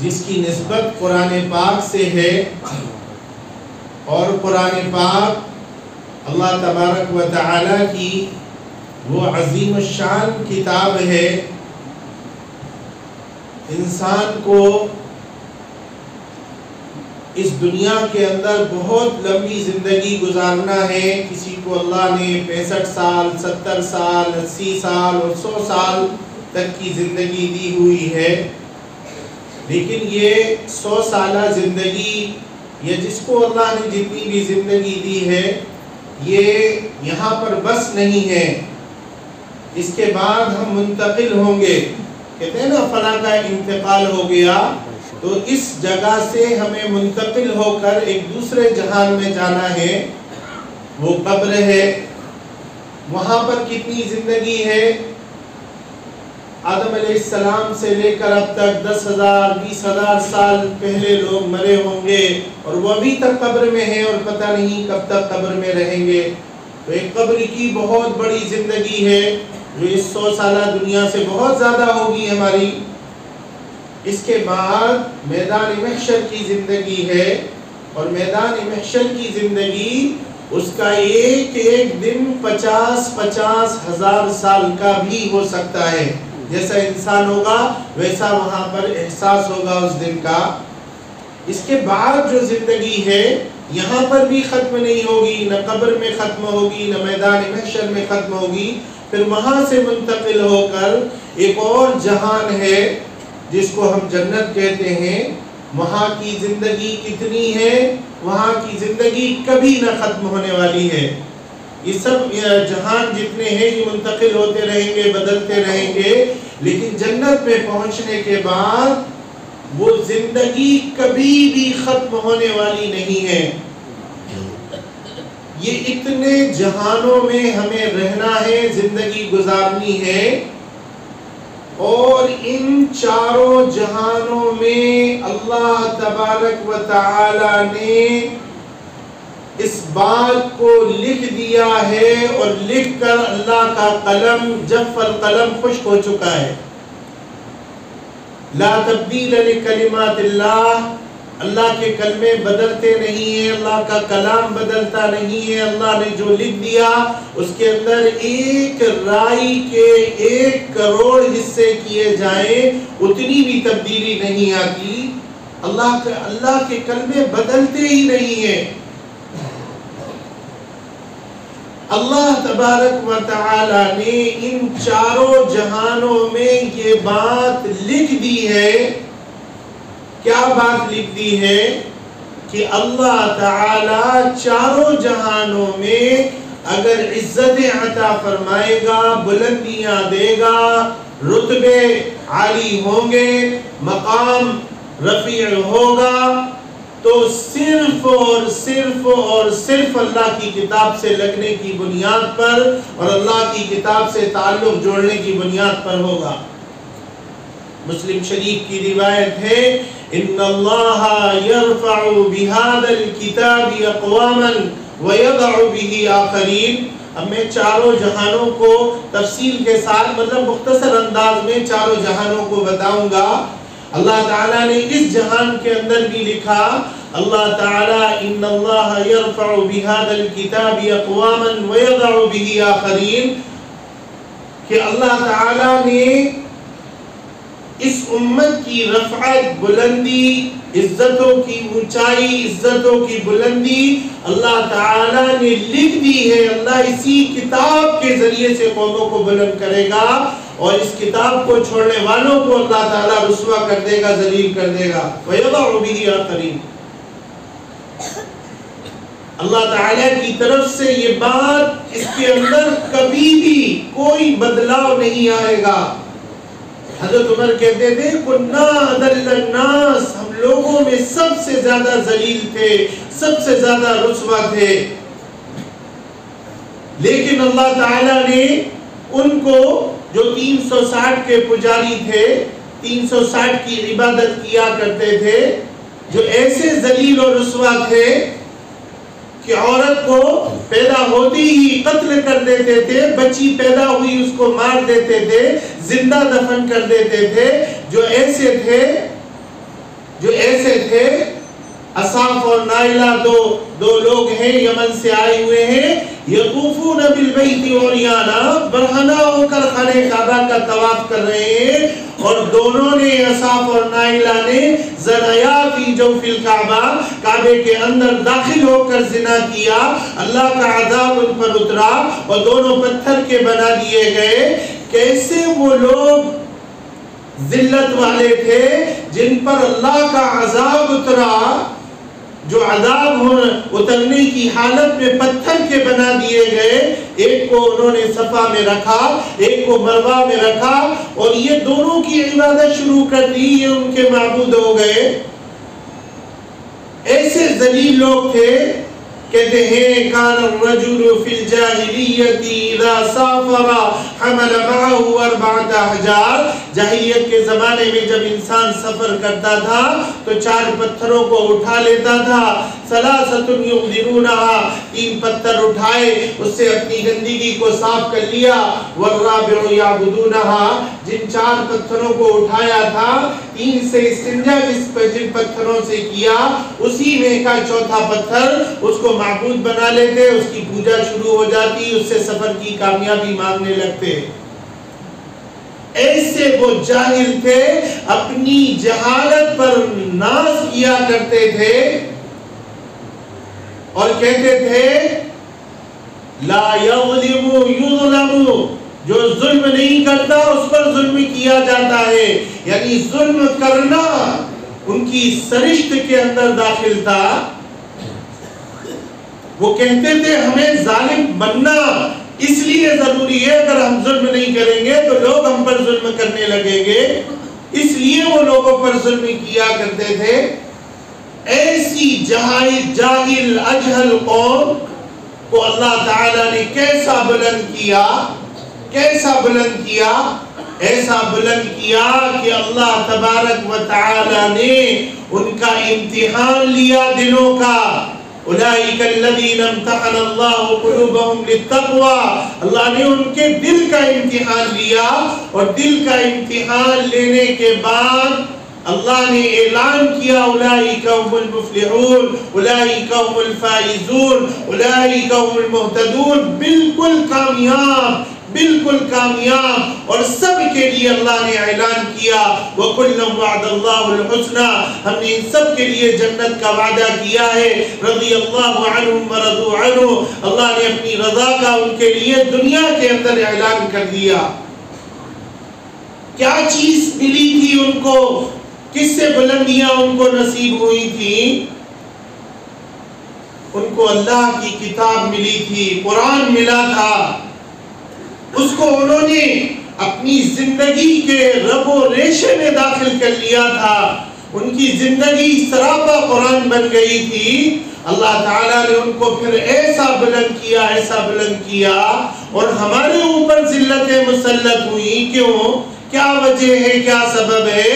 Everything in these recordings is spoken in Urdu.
جس کی نسبت قرآن پاک سے ہے، اور قرآن پاک اللہ تبارک و تعالی کی وہ عظیم الشان کتاب ہے۔ انسان کو اس دنیا کے اندر بہت لمبی زندگی گزارنا ہے۔ کسی کو اللہ نے 65 سال، 70 سال، 80 سال اور 100 سال تک کی زندگی دی ہوئی ہے، لیکن یہ 100 سالہ زندگی یا جس کو اللہ نے جتنی بھی زندگی دی ہے، یہ یہاں پر بس نہیں ہے۔ اس کے بعد ہم منتقل ہوں گے۔ کہتے ہیں نا فلاں کا انتقال ہو گیا، تو اس جگہ سے ہمیں منتقل ہو کر ایک دوسرے جہان میں جانا ہے، وہ قبر ہے۔ وہاں پر کتنی زندگی ہے؟ آدم علیہ السلام سے لے کر اب تک 10,000 20,000 سال پہلے لوگ مرے ہوں گے، اور وہ ابھی تک قبر میں ہیں اور پتہ نہیں کب تک قبر میں رہیں گے۔ تو ایک قبر کی بہت بڑی زندگی ہے جو اس 100 سالہ دنیا سے بہت زیادہ ہوگی ہماری۔ اس کے بعد میدان محشر کی زندگی ہے، اور میدان محشر کی زندگی اس کا ایک ایک دن 50,000 ہزار سال کا بھی ہو سکتا ہے۔ جیسا انسان ہوگا ویسا وہاں پر احساس ہوگا اس دن کا۔ اس کے بعد جو زندگی ہے یہاں پر بھی ختم نہیں ہوگی، نہ قبر میں ختم ہوگی، نہ میدان محشر میں ختم ہوگی۔ پھر وہاں سے منتقل ہو کر ایک اور جہان ہے جس کو ہم جنت کہتے ہیں۔ وہاں کی زندگی کتنی ہے؟ وہاں کی زندگی کبھی نہ ختم ہونے والی ہے۔ یہ سب جہان جتنے ہیں یہ منتقل ہوتے رہیں گے، بدلتے رہیں گے، لیکن جنت میں پہنچنے کے بعد وہ زندگی کبھی بھی ختم ہونے والی نہیں ہے۔ یہ اتنے جہانوں میں ہمیں رہنا ہے، زندگی گزارنی ہے، اور ان چاروں جہانوں میں اللہ تبارک و تعالی نے اس بات کو لکھ دیا ہے، اور لکھ کر اللہ کا قلم جف القلم خشک ہو چکا ہے۔ لا تبدیل لکلمات اللہ، اللہ کے کلمے بدلتے نہیں ہیں، اللہ کا کلام بدلتا نہیں ہے۔ اللہ نے جو لکھ دیا اس کے اندر ایک رائی کے 1 کروڑ حصے کیے جائیں اتنی بھی تبدیلی نہیں آتی۔ اللہ کے کلمے بدلتے ہی نہیں ہیں۔ اللہ تبارک و تعالی نے ان چاروں جہانوں میں یہ بات لکھ دی ہے۔ کیا بات لکھ دی ہے؟ کہ اللہ تعالی چاروں جہانوں میں اگر عزت عطا فرمائے گا، بلندیاں دے گا، رتبے عالی ہوں گے، مقام رفیع ہوگا، تو صرف اور صرف اللہ کی کتاب سے لگنے کی بنیاد پر اور اللہ کی کتاب سے تعلق جوڑنے کی بنیاد پر ہوگا۔ مسلم شریف کی روایت ہے، ان اللہ یرفع بہذا الکتاب اقواما ویضع بہ آخرین۔ اب میں چاروں جہانوں کو تفصیل کے ساتھ مطلب مختصر انداز میں چاروں جہانوں کو بتاؤں گا۔ اللہ تعالیٰ نے اس جہان کے اندر بھی لکھا، اللہ تعالیٰ ان اللہ یرفع بہذا الکتاب اقواما ویضع بہ آخرین، کہ اللہ تعالیٰ نے اس امت کی رفعت، بلندی، عزتوں کی اونچائی، عزتوں کی بلندی اللہ تعالیٰ نے لکھ دی ہے۔ اللہ اسی کتاب کے ذریعے سے قوموں کو بلند کرے گا، اور اس کتاب کو چھوڑنے والوں کو اللہ تعالیٰ رسوا کر دے گا، ذلیل کر دے گا۔ وَيَضَعُ بِهِ آخَرِينَ۔ اللہ تعالیٰ کی طرف سے یہ بات، اس کے اندر کبھی بھی کوئی بدلاؤ نہیں آئے گا۔ حضرت عمر کہتے تھے کُنَّا أَذَلَّ النَّاسِ، ہم لوگوں میں سب سے زیادہ ذلیل تھے، سب سے زیادہ رسوا تھے، لیکن اللہ تعالیٰ نے ان کو جو 360 کے پجاری تھے، 360 کی عبادت کیا کرتے تھے، جو ایسے ذلیل اور رسوا تھے کہ عورت کو پیدا ہوتی ہی قتل کر دیتے تھے، بچی پیدا ہوئی اس کو مار دیتے تھے، زندہ دفن کر دیتے تھے. جو ایسے تھے اصاف اور نائلہ دو لوگ ہیں، یمن سے آئے ہوئے ہیں. یطوفون بالبیت عریانا، برہنہ ہو کر خانہ کعبہ کا طواف کر رہے ہیں. اور دونوں نے، اصاف اور نائلہ نے، زنایا فی جوف الکعبہ، کعبے کے اندر داخل ہو کر زنا کیا. اللہ کا عذاب ان پر اترا اور دونوں پتھر کے بنا دیے گئے. کیسے وہ لوگ ذلت والے تھے جن پر اللہ کا عذاب اترا، جو عذاب اترنے کی حالت میں پتھر کے بنا دیے گئے. ایک کو انہوں نے صفا میں رکھا، ایک کو مروہ میں رکھا، اور یہ دونوں کی عبادت شروع کر دی، یہ ان کے معبود ہو گئے. ایسے ذلیل لوگ تھے. کہتے ہیں کان الرجل فی الجاہلیت اذا سافر حمل معه 4 احجار. جاہلیت کے زمانے میں جب انسان سفر کرتا تھا تو 4 پتھروں کو اٹھا لیتا تھا. ثلاثۃ یغدرونها، 3 پتھر اٹھائے، اس سے اپنی گندگی کو صاف کر لیا. والرابع یعبدونها، جن 4 پتھروں کو اٹھایا تھا 3 سے استنجا جن پتھروں سے کیا، اسی میں کا 4تھا پتھر اس کو معبود بنا لیتے، اس کی پوجا شروع ہو جاتی، اس سے سفر کی کامیابی مانگنے لگتے. ایسے وہ جاہل تھے، اپنی جہالت پر ناز کیا کرتے تھے اور کہتے تھے لا یظلم یظلم، جو ظلم نہیں کرتا اس پر ظلم کیا جاتا ہے. یعنی ظلم کرنا ان کی سرشت کے اندر داخل تھا. وہ کہتے تھے ہمیں ظالم بننا اس لیے ضروری ہے، اگر ہم ظلم نہیں کریں گے تو لوگ ہم پر ظلم کرنے لگیں گے. اس لیے وہ لوگوں پر ظلم کیا کرتے تھے. ایسی جاہل اجہل قوم کو اللہ تعالیٰ نے کیسا بلند کیا، کیسا بلند کیا، ایسا بلند کیا کہ اللہ تبارک و تعالیٰ نے ان کا امتحان لیا دلوں کا. اولئک الذین امتحن اللہ قلوبہم للتقوی، اللہ نے ان کے دل کا امتحان لیا، اور دل کا امتحان لینے کے بعد اللہ نے اعلان کیا اولئک هم المفلحون، اولئک هم الفائزون، اولئک هم المہتدون. بالکل کامیاب، بالکل کامیاب. اور سب کے لیے اللہ نے اعلان کیا وَكُلًّا وَعَدَ اللَّهُ الْحُسْنَى، ہم نے ان سب کے لیے جنت کا وعدہ کیا ہے. رضی اللہ عنہم ورضوا عنہ، اللہ نے اپنی رضا کا ان کے لیے دنیا کے اندر اعلان کر دیا. کیا چیز ملی تھی ان کو، کس سے بلندیاں ان کو نصیب ہوئی تھی؟ ان کو اللہ کی کتاب ملی تھی، قرآن ملا تھا. اس کو انہوں نے اپنی زندگی کے رگ و ریشے میں داخل کر لیا تھا. ان کی زندگی سراپا قرآن بن گئی تھی. اللہ تعالیٰ نے ان کو پھر ایسا بلند کیا، ایسا بلند کیا، اور ہمارے اوپر ذلتیں مسلط ہوئی. کیوں؟ کیا وجہ ہے، کیا سبب ہے؟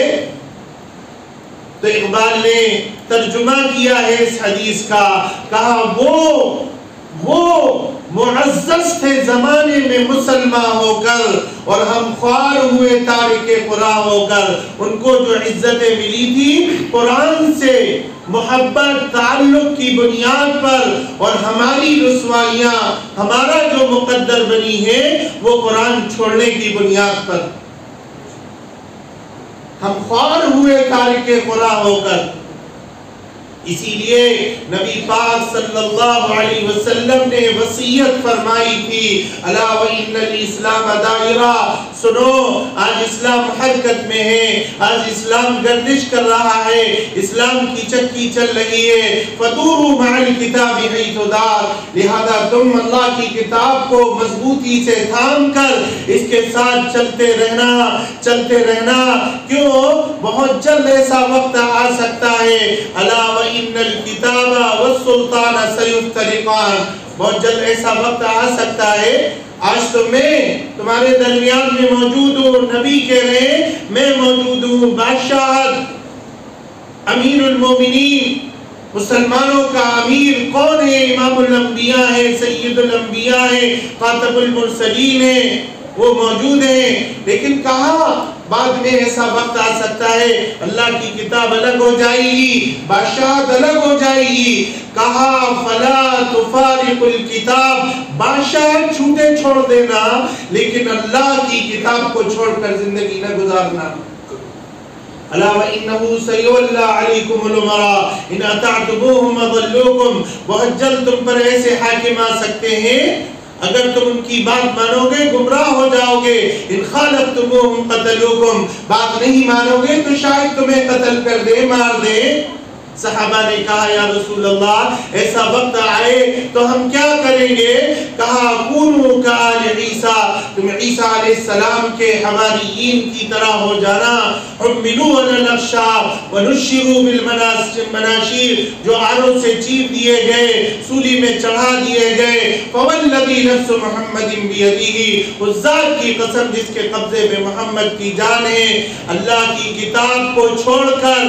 تو اقبال نے ترجمہ کیا ہے اس حدیث کا، کہا وہ معزز تھے زمانے میں مسلمان ہو کر، اور ہم خوار ہوئے تارک قرآن ہو کر. ان کو جو عزتیں ملی تھی قرآن سے محبت تعلق کی بنیاد پر، اور ہماری رسوائیاں، ہمارا جو مقدر بنی ہے وہ قرآن چھوڑنے کی بنیاد پر. ہم خوار ہوئے تارک قرآن ہو کر. اسی لیے نبی پاک صلی اللہ علیہ وسلم نے وصیت فرمائی تھی الا وان الاسلام دائرہ، سنو آج اسلام حرکت میں ہے، آج اسلام گردش کر رہا ہے، اسلام کی چکی چل رہی ہے. فدوروا مع الکتاب حیث دار، لہذا تم اللہ کی کتاب کو مضبوطی سے تھام کر اس کے ساتھ چلتے رہنا، چلتے رہنا. کیوں؟ بہت جلد ایسا وقت آ سکتا ہے الا وان الکتاب والسلطان سیفترقان، بہت جلد ایسا وقت آ سکتا ہے. آج تو میں تمہارے درمیان میں موجود ہوں، نبی کہہ رہے ہیں میں موجود ہوں، بادشاہت، امیر المومنین مسلمانوں کا امیر کون ہے؟ امام الانبیاء ہے، سید الانبیاء ہے، خاتم المرسلین ہے، وہ موجود ہیں. لیکن کہا بعد میں ایسا وقت آ سکتا ہے اللہ کی کتاب الگ ہو جائے گی، بادشاہت الگ ہو جائے گی. کہا فلا تفارق الکتاب، بادشاہت چھوٹے چھوڑ دینا لیکن اللہ کی کتاب کو چھوڑ کر زندگی نہ گزارنا. الا وانه سيولى عليكم الامراء ان اطعتموهم اضلوكم. بہت جلد تم پر ایسے حاکم آ سکتے ہیں اگر تم ان کی بات مانو گے گمراہ ہو جاؤ گے. ان خالفتموهم قتلوكم، بات نہیں مانو گے تو شاید تمہیں قتل کر دے، مار دے. صحابہ نے کہا یا رسول اللہ ایسا وقت آئے تو ہم کیا کریں گے؟ کہا کونوا کآل عیسیٰ، تم عیسیٰ علیہ السلام کے حواریین کی طرح ہو جانا. حملوا علی الاخشاب ونشروا بالمناشیر، جو آروں سے چیر دیے گئے، سولی میں چڑھا دیے گئے. فوالذی نفس محمد بیدہ، اس ذات کی قسم جس کے قبضے میں محمد کی جان ہے، اللہ کی کتاب کو چھوڑ کر،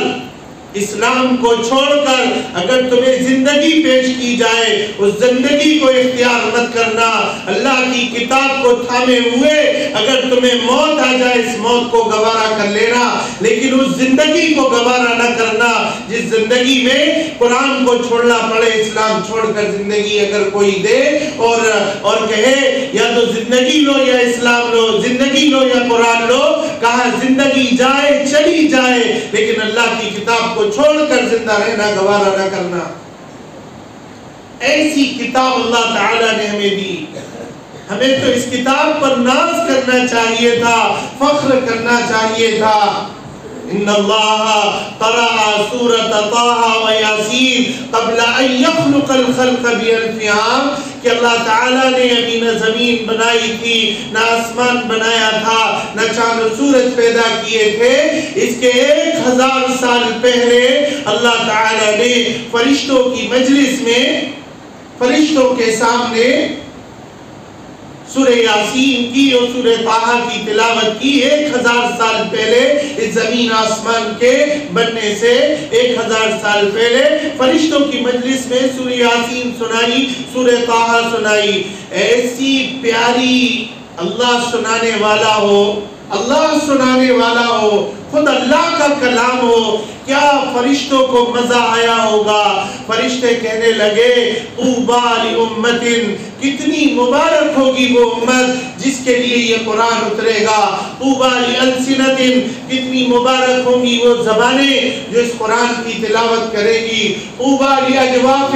اسلام کو چھوڑ کر اگر تمہیں زندگی پیش کی جائے اس زندگی کو اختیار مت کرنا. اللہ کی کتاب کو تھامے ہوئے اگر تمہیں موت آ جائے اس موت کو گوارا کر لینا، لیکن اس زندگی کو گوارا نہ کرنا جس زندگی میں قرآن کو چھوڑنا پڑے. اسلام چھوڑ کر زندگی اگر کوئی دے اور کہے یا تو زندگی لو یا اسلام لو، زندگی لو یا قرآن لو، کہا زندگی جائے چلی جائے لیکن اللہ کی کتاب کو چھوڑ کر زندہ رہنا گوارا نہ کرنا. ایسی کتاب اللہ تعالیٰ نے ہمیں دی. ہمیں تو اس کتاب پر ناز کرنا چاہیے تھا، فخر کرنا چاہیے تھا. ان اللہ قرأ سورۃ طٰہٰ و یاسین قبل ان یخلق الخلق بألف عام، کہ اللہ تعالیٰ نے ابھی نہ زمین بنائی تھی، نہ آسمان بنایا تھا، نہ چاند و سورج پیدا کیے تھے. اس کے 1000 سال پہلے اللہ تعالیٰ نے فرشتوں کی مجلس میں، فرشتوں کے سامنے سورہ یاسین کی اور سورہ طٰہٰ کی تلاوت کی. 1000 سال پہلے اس زمین آسمان کے بننے سے 1000 سال پہلے فرشتوں کی مجلس میں سورہ یاسین سنائی، سورہ طٰہٰ سنائی. ایسی پیاری اللہ سنانے والا ہو، اللہ سنانے والا ہو، خود اللہ کا کلام ہو، کیا فرشتوں کو مزہ آیا ہوگا. فرشتے کہنے لگے طوبیٰ لأمۃ، کتنی مبارک ہوگی وہ امت جس کے لیے یہ قرآن اترے گا. طوبیٰ لألسنۃ، کتنی مبارک ہوں گی وہ زبانیں جو اس قرآن کی تلاوت کرے گی. طوبیٰ لأجواف،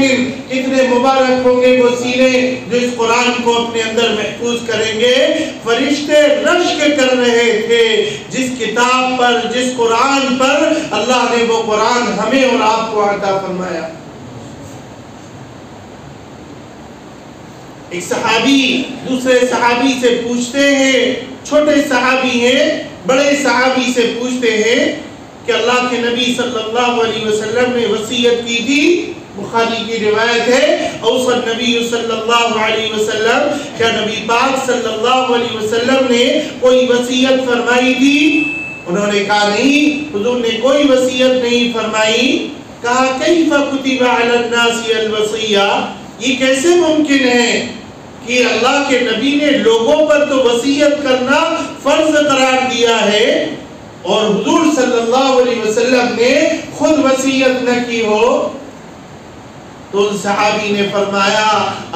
کتنے مبارک ہوں گے وہ سینے جو اس قرآن کو اپنے اندر محفوظ کریں گے. فرشتے رشک کر رہے تھے جس کتاب پر، جس قرآن پر اللہ نے وہ قرآن ہمیں اور آپ کو عطا فرمایا. ایک صحابی دوسرے صحابی سے پوچھتے ہیں، چھوٹے صحابی ہیں، بڑے صحابی سے پوچھتے ہیں کہ اللہ کے نبی صلی اللہ علیہ وسلم نے وصیت کی تھی، بخاری کی روایت ہے، اوصى النبی صلی اللہ علیہ وسلم، کیا نبی پاک صلی اللہ علیہ وسلم نے کوئی وصیت فرمائی تھی؟ انہوں نے کہا نہیں، حضور نے کوئی وصیت نہیں فرمائی. کہا کیف کتب علی الناس الوصیہ، یہ کیسے ممکن ہے کہ اللہ کے نبی نے لوگوں پر تو وصیت کرنا فرض قرار دیا ہے اور حضور صلی اللہ علیہ وسلم نے خود وصیت نہ کی ہو. تو صحابی نے فرمایا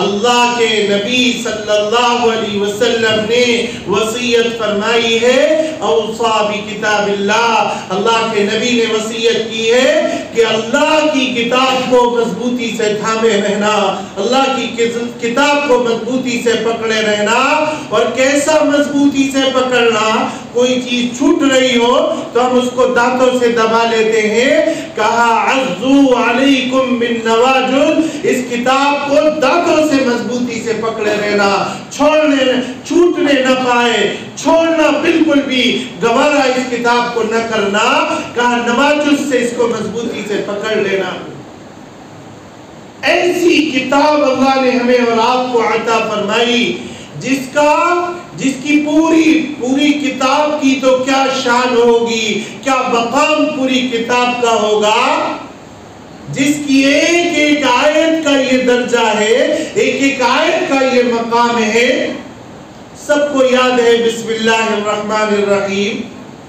اللہ کے نبی صلی اللہ علیہ وسلم نے وصیت فرمائی ہے، اوصى بکتاب اللہ، اللہ کے نبی نے وصیت کی ہے کہ اللہ کی کتاب کو مضبوطی سے تھامے رہنا، اللہ کی کتاب کو مضبوطی سے پکڑے رہنا. اور کیسا مضبوطی سے پکڑنا؟ کوئی چیز چھوٹ رہی ہو تو ہم اس کو دانتوں سے دبا لیتے ہیں. کہا عضوا علیکم بالنواجذ، اس کتاب کو دانتوں سے مضبوطی سے پکڑے رہنا، چھوٹنے نہ پائے، چھوڑنا بالکل بھی گوارا اس کتاب کو نہ کرنا. کہا نواجذ سے اس کو مضبوطی سے پکڑ لینا. ایسی کتاب اللہ نے ہمیں اور آپ کو عطا فرمائی جس کی پوری کتاب کی تو کیا شان ہوگی، کیا مقام پوری کتاب کا ہوگا. جس کی ایک ایک آیت کا یہ درجہ ہے، ایک ایک آیت کا یہ مقام ہے. سب کو یاد ہے بسم اللہ الرحمن الرحیم،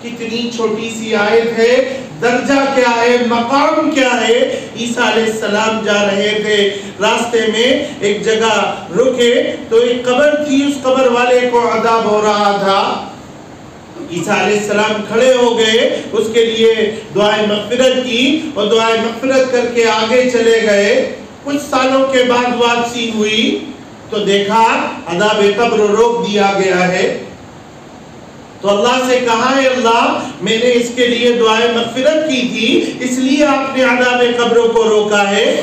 کتنی چھوٹی سی آیت ہے، درجہ کیا ہے، مقام کیا ہے. عیسیٰ علیہ السلام جا رہے تھے، راستے میں ایک جگہ رکے تو ایک قبر تھی، اس قبر والے کو عذاب ہو رہا تھا. عیسیٰ علیہ السلام کھڑے ہو گئے، اس کے لیے دعائے مغفرت کی اور دعائے مغفرت کر کے آگے چلے گئے. کچھ سالوں کے بعد واپسی ہوئی تو دیکھا عذاب قبر روک دیا گیا ہے. تو اللہ سے کہا ہے اللہ میں نے اس کے لیے دعائے مغفرت کی تھی، اس لیے آپ نے عذاب قبروں کو روکا ہے.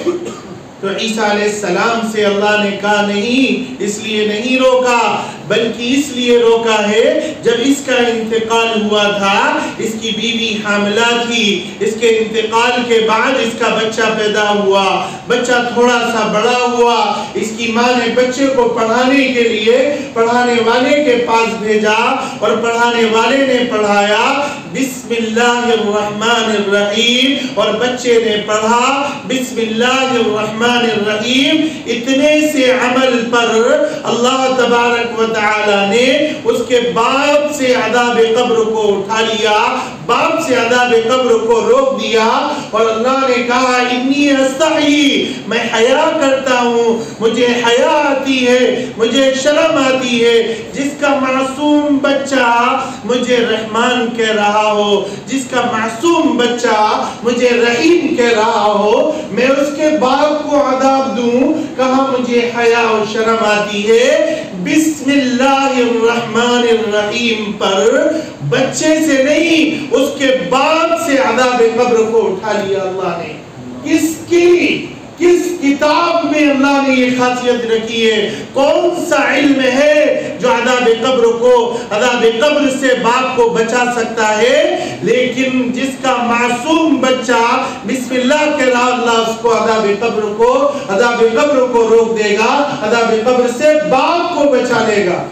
تو عیسیٰ علیہ السلام سے اللہ نے کہا نہیں، اس لیے نہیں روکا، بلکہ اس لیے روکا ہے جب اس کا انتقال ہوا تھا، اس کی بیوی حاملہ تھی، اس کے انتقال کے بعد اس کا بچہ پیدا ہوا، بچہ تھوڑا سا بڑا ہوا، اس کی ماں نے بچے کو پڑھانے کے لیے پڑھانے والے کے پاس بھیجا اور پڑھانے والے نے پڑھایا بسم اللہ الرحمن الرحیم، اور بچے نے پڑھا بسم اللہ الرحمن الرحیم. اتنے سے عمل پر اللہ تبارک و تعالی نے اس کے باپ سے عذاب قبر کو اٹھا لیا، باپ سے عذاب قبر کو روک دیا. اور اللہ نے کہا انی استحی، میں حیا کرتا ہوں، مجھے حیا آتی ہے، مجھے شرم آتی ہے. جس کا معصوم بچہ مجھے رحمان کہہ رہا ہو، جس کا معصوم بچہ مجھے رحیم کہہ رہا ہو، میں اس کے باپ کو عذاب دوں. کہاں مجھے حیا و شرم آتی ہے. بسم اللہ الرحمن الرحیم پر بچے سے نہیں، اس کے باپ سے عذاب قبر کو اٹھا لیا اللہ نے. کس کتاب میں اللہ نے یہ خاصیت رکھی ہے؟ کون سا علم ہے جو عذاب قبر کو، عذاب قبر سے باپ کو بچا سکتا ہے؟ لیکن جس کا معصوم بچہ بسم اللہ کہہ رہا، اللہ اس کو عذاب قبر کو روک دے گا، عذاب قبر سے باپ کو بچا لے گا.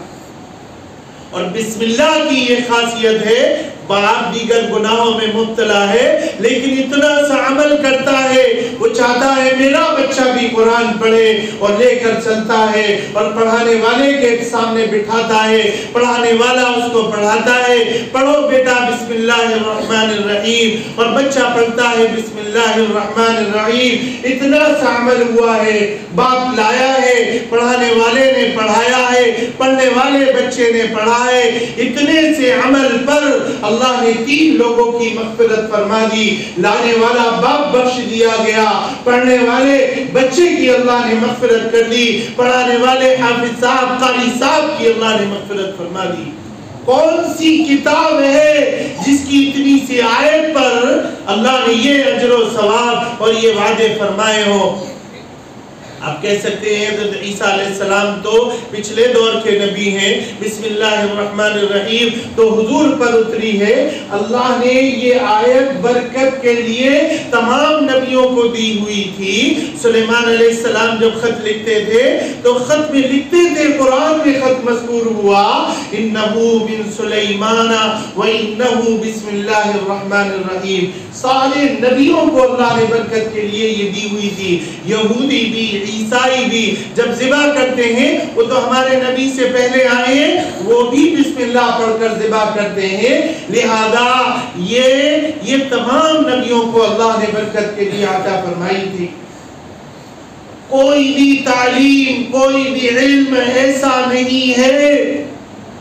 اور بسم اللہ کی یہ خاصیت ہے، باپ دیگر گناہوں میں مبتلا ہے لیکن اتنا سا عمل کرتا ہے، وہ چاہتا ہے میرا بچہ بھی قرآن پڑھے اور لے کر چلتا ہے اور پڑھانے والے کے سامنے بٹھاتا ہے، پڑھانے والا اس کو پڑھاتا ہے، پڑھو بیٹا بسم اللہ الرحمن الرحیم، اور بچہ پڑھتا ہے بسم اللہ الرحمن الرحیم. اتنا سا عمل ہوا ہے، باپ لایا ہے، پڑھانے والے نے پڑھایا ہے، پڑھنے والے بچے نے پڑھا ہے. اتنے سے عمل پر اللہ نے 3 لوگوں کی مغفرت فرما دی. لانے والا باپ بخش دیا گیا، پڑھنے والے بچے کی اللہ نے مغفرت کر دی، پڑھانے والے حافظ صاحب، قاری صاحب کی اللہ نے مغفرت فرما دی. کون سی کتاب ہے جس کی اتنی سی آیت پر اللہ نے یہ اجر و ثواب اور یہ وعدے فرمائے ہو؟ آپ کہہ سکتے ہیں حضرت عیسیٰ علیہ السلام تو پچھلے دور کے نبی ہیں، بسم اللہ الرحمن الرحیم تو حضور پر اتری ہے. اللہ نے یہ آیت برکت کے لیے تمام نبیوں کو دی ہوئی تھی. سلیمان علیہ السلام جب خط لکھتے تھے تو خط میں لکھتے تھے، قرآن میں خط مذکور ہوا انہو من سلیمان و انہو بسم اللہ الرحمن الرحیم. سارے نبیوں کو اللہ نے برکت کے لیے یہ دی ہوئی تھی. یہودی بھی عیسائی بھی جب ذبح کرتے ہیں، وہ تو ہمارے نبی سے پہلے آئے ہیں، وہ بھی بسم اللہ پڑھ کر ذبح کرتے ہیں. لہذا یہ تمام نبیوں کو اللہ نے برکت کے لیے عطا فرمائی تھی. کوئی بھی تعلیم، کوئی بھی علم ایسا نہیں ہے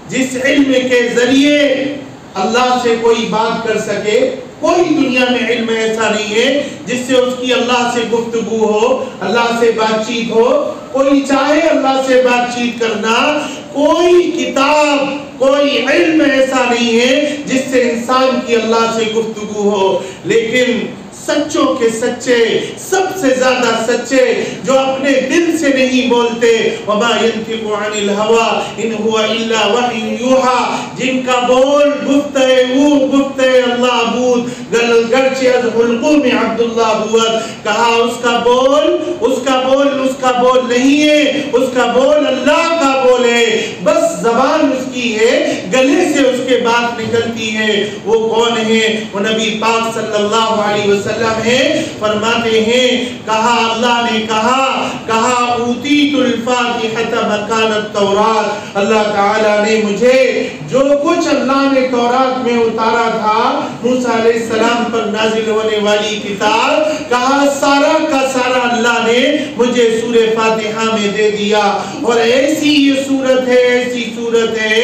جس علم کے ذریعے اللہ سے کوئی بات کر سکے. کوئی دنیا میں علم ایسا نہیں ہے جس سے اس کی اللہ سے گفتگو ہو، اللہ سے بات چیت ہو. کوئی چاہے اللہ سے بات چیت کرنا، کوئی کتاب، کوئی علم ایسا نہیں ہے جس سے انسان کی اللہ سے گفتگو ہو. لیکن سچوں کے سچے، سب سے زیادہ سچے، جو اپنے دل سے نہیں بولتے، وما ينطق عن الهوى ان هو الا وحی یوحى، جن کا بول گفت اللہ بود گرچہ از حلقوم عبداللہ بود. کہا اس کا بول نہیں ہے، اس کا بول اللہ کا بول ہے. بس زبان اس کی ہے، گلے سے اس کے بات نکلتی ہے، وہ کون ہے؟ وہ نبی پاک صلی اللہ علیہ وسلم ہے۔ فرماتے ہیں کہا اللہ نے کہا اوتیت الفاتحۃ مکان التورات، اللہ تعالیٰ نے مجھے جو کچھ اللہ نے تورات میں اتارا تھا موسیٰ علیہ السلام پر نازل ہونے والی کتاب، کہا سارا کا سارا اللہ نے مجھے سورہ فاتحہ میں دے دیا۔ اور ایسی یہ سورت ہے، ایسی سورت ہے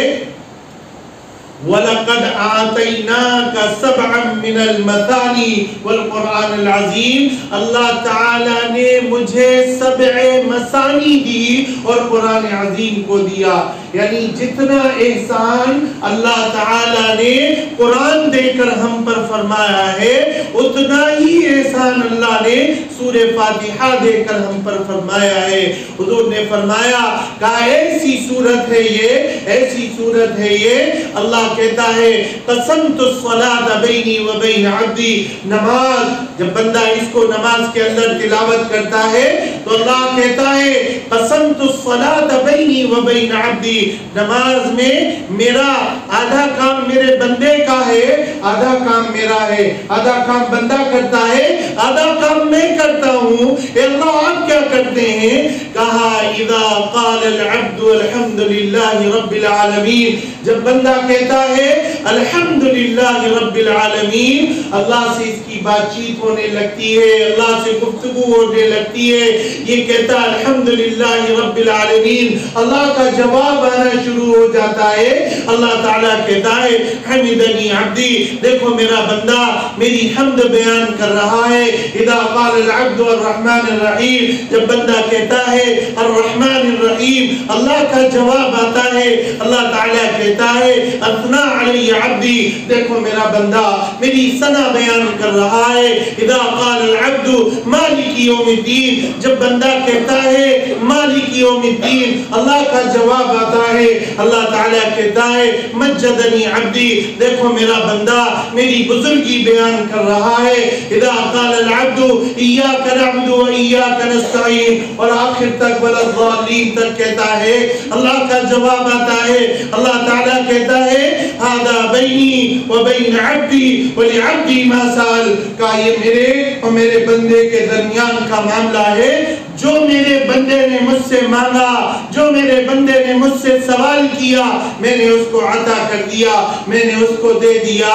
وَلَقَدْ آتَيْنَاكَ سَبْعًا مِنَ الْمَثَانِي وَالْقُرْآنِ الْعَظِيمِ، اللہ تعالیٰ نے مجھے 7 مثانی دی اور قرآن عظیم کو دیا۔ یعنی جتنا احسان اللہ تعالیٰ نے قرآن دے کر ہم پر فرمایا ہے، اتنا ہی احسان اللہ نے سورہ فاتحہ دے کر ہم پر فرمایا ہے۔ حضور نے فرمایا کہا ایسی صورت ہے یہ، ایسی صورت ہے یہ، اللہ کہتا ہے قسمت الصلاۃ بینی و بین عبدی، نماز جب بندہ اس کو نماز کے اندر تلاوت کرتا ہے تو اللہ کہتا ہے قسمت الصلاۃ بینی و بین عبدی، نماز میں میرا آدھا کام میرے بندے کا ہے، آدھا کام میرا ہے، آدھا کام بندہ کرتا ہے، آدھا کام میں کرتا ہوں۔ اے اللہ آپ کیا کرتے ہیں؟ کہا اذا قال العبد الحمد للہ رب العالمین، جب بندہ کہتا ہے الحمدللہ رب العالمین، اللہ سے اس کی بات چیت ہونے لگتی ہے، اللہ سے گفتگو ہونے لگتی ہے، یہ کہتا ہے الحمدللہ رب العالمین، اللہ کا جواب آنا شروع ہو جاتا ہے۔ اللہ تعالیٰ کہتا ہے حمدنی عبدی، دیکھو میرا بندہ میری حمد بیان کر رہا ہے۔ اذا قال العبد الرحمن الرحیم، جب بندہ کہتا ہے الرحمن الرحیم، اللہ کا جواب آتا ہے۔ اللہ تعالیٰ کہتا ہے اثنا علی عبدی، دیکھو میرا بندہ میری ثنا بیان کر رہا ہے۔ اذا قال العبد مالک یوم الدین، جب بندہ کہتا ہے مالک یوم الدین، اللہ کا جواب آتا ہے۔ اللہ تعالیٰ کہتا ہے مجدنی عبدی، دیکھو میرا بندہ میری بزرگی بیان کر رہا ہے۔ اذا قال العبد ایاک نعبد و ایاک نستعین، اور آخر تک ولا الضالین تک کہتا ہے، اللہ کا جواب آتا ہے۔ اللہ تعالیٰ کہتا ہے ھذا بینی و بین عبدی ولعبدی ما سأل، کہ یہ میرے اور میرے بندے کے درمیان کا معاملہ ہے، جو میرے بندے نے مجھ سے مانگا، جو میرے بندے نے مجھ سے سوال کیا، میں نے اس کو عطا کر دیا، میں نے اس کو دے دیا۔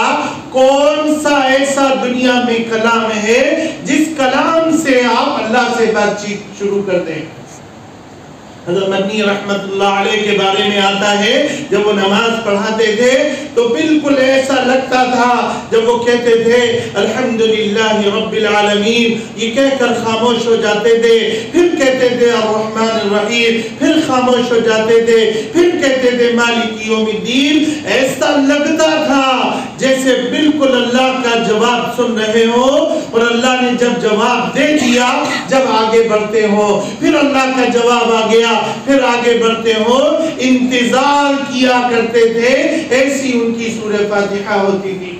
کون سا ایسا دنیا میں کلام ہے جس کلام سے آپ اللہ سے بات چیت شروع کر دیں؟ حضرت مدنی رحمت اللہ علیہ کے بارے میں آتا ہے جب وہ نماز پڑھاتے تھے تو بالکل ایسا لگتا تھا جب وہ کہتے تھے الحمدللہ رب العالمین، یہ کہہ کر خاموش ہو جاتے تھے، پھر کہتے تھے الرحمن الرحیم، پھر خاموش ہو جاتے تھے، پھر کہتے تھے مالک یوم الدین، ایسا لگتا تھا جیسے بالکل اللہ کا جواب سن رہے ہو، اور اللہ نے جب جواب دے دیا، جب آگے بڑھتے ہو، پھر اللہ کا جواب آ گیا، پھر آگے بڑھتے ہو، انتظار کیا کرتے تھے۔ ایسی ان کی سورہ فاتحہ ہوتی تھی۔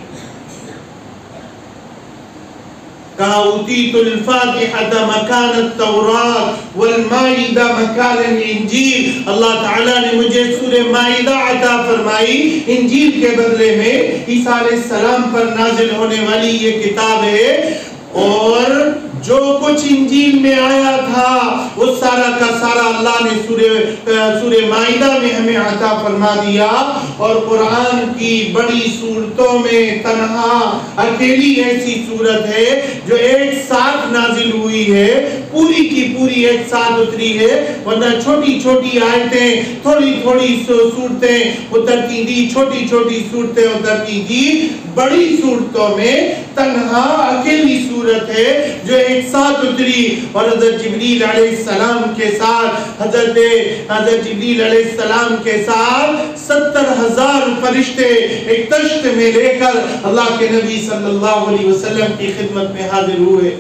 کہا اوتیت الفاتحۃ مکان التورات والمائدہ مکان الانجیل، اللہ تعالیٰ نے مجھے سورہ مائدہ عطا فرمائی، انجیل کے بدلے میں عیسیٰ علیہ السلام پر نازل ہونے والی یہ کتاب ہے، اور جو کچھ انجیل میں آیا تھا وہ سارا کا سارا اللہ نے سورہ مائدہ میں ہمیں عطا فرما دیا۔ اور قرآن کی بڑی صورتوں میں تنہا اکیلی ایسی صورت ہے جو ایک ساتھ نازل ہوئی ہے، پوری کی پوری ایک ساتھ اتری ہے، ورنہ چھوٹی چھوٹی آیتیں، تھوڑی تھوڑی صورتیں اترتی تھی، چھوٹی چھوٹی صورتیں اترتی تھی۔ بڑی صورتوں میں تنہا اکیلی صورت ہے جو ایک ساتھ اتری، اور حضرت جبریل علیہ السلام کے ساتھ حضرت جبریل علیہ السلام کے ساتھ 70,000 فرشتے ایک تشت میں لے کر اللہ کے نبی صلی اللہ علیہ وسلم کی خدمت میں حاضر ہوئے۔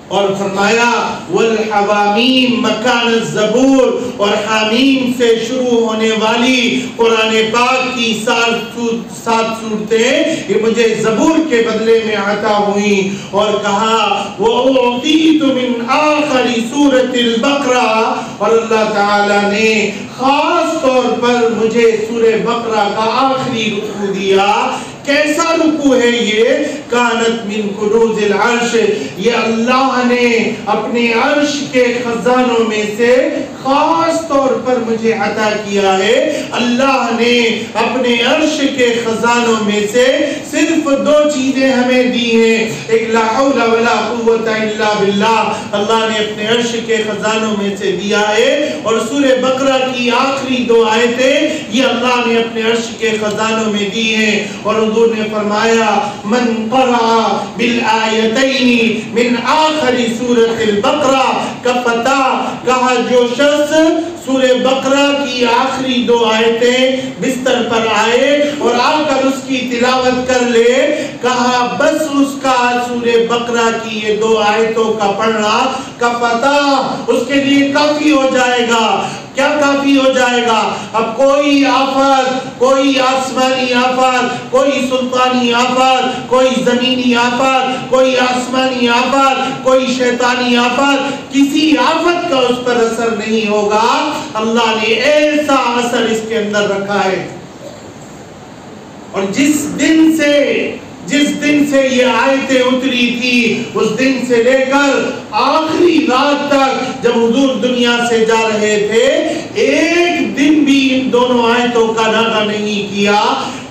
اور فرمایا والحوامیم مکان الزبور، اور حامیم سے شروع ہونے والی قرآن پاک کی 7 صورتیں یہ مجھے زبور کے بدلے میں عطا ہوئی. اور کہا وَأُعْطِيتُ مِنْ آخَرِ سُورَةِ الْبَقْرَةِ، اور اللہ تعالیٰ نے خاص طور پر مجھے سورہ بقرہ کا آخری رکوع دیا. کیسا رکوع ہے یہ؟ کانت من کنوز العرش، یہ اللہ نے اپنے عرش کے خزانوں میں سے خاص طور پر مجھے عطا کیا ہے. اللہ نے اپنے عرش کے خزانوں میں سے صرف 2 چیزیں ہمیں دی ہیں. ایک لا حول ولا قوت الا باللہ، اللہ نے اپنے عرش کے خزانوں میں سے دیا ہے. اور سورہ بقرہ کی آخری 2 آیتیں یہ اللہ نے اپنے عرش کے خزانوں میں دی ہیں. اور حضور نے فرمایا من قرأ بالآیتین من آخر سورۃ البقرہ کفتا، کہا جو شخص سورہ بقرہ کی آخری 2 آیتیں بستر پر آئے اور آ کر اس کی تلاوت کر لے، کہا بس اس کا سورہ بقرہ کی یہ 2 آیتوں کا پڑھنا کفتا اس کے لیے کافی ہو جائے گا. کیا کافی ہو جائے گا؟ اب کوئی آفت، کوئی آسمانی آفت، کوئی سلطانی آفت، کوئی زمینی آفت، کوئی آسمانی آفت، کوئی شیطانی آفت، کسی آفت کا اس پر اثر نہیں ہوگا. اللہ نے ایسا اثر اس کے اندر رکھا ہے. اور جس دن سے یہ آیتیں اتری تھی اس دن سے لے کر آخری رات تک جب حضور دنیا سے جا رہے تھے، ایک دن بھی ان دونوں آیتوں کا ناغہ نہیں کیا.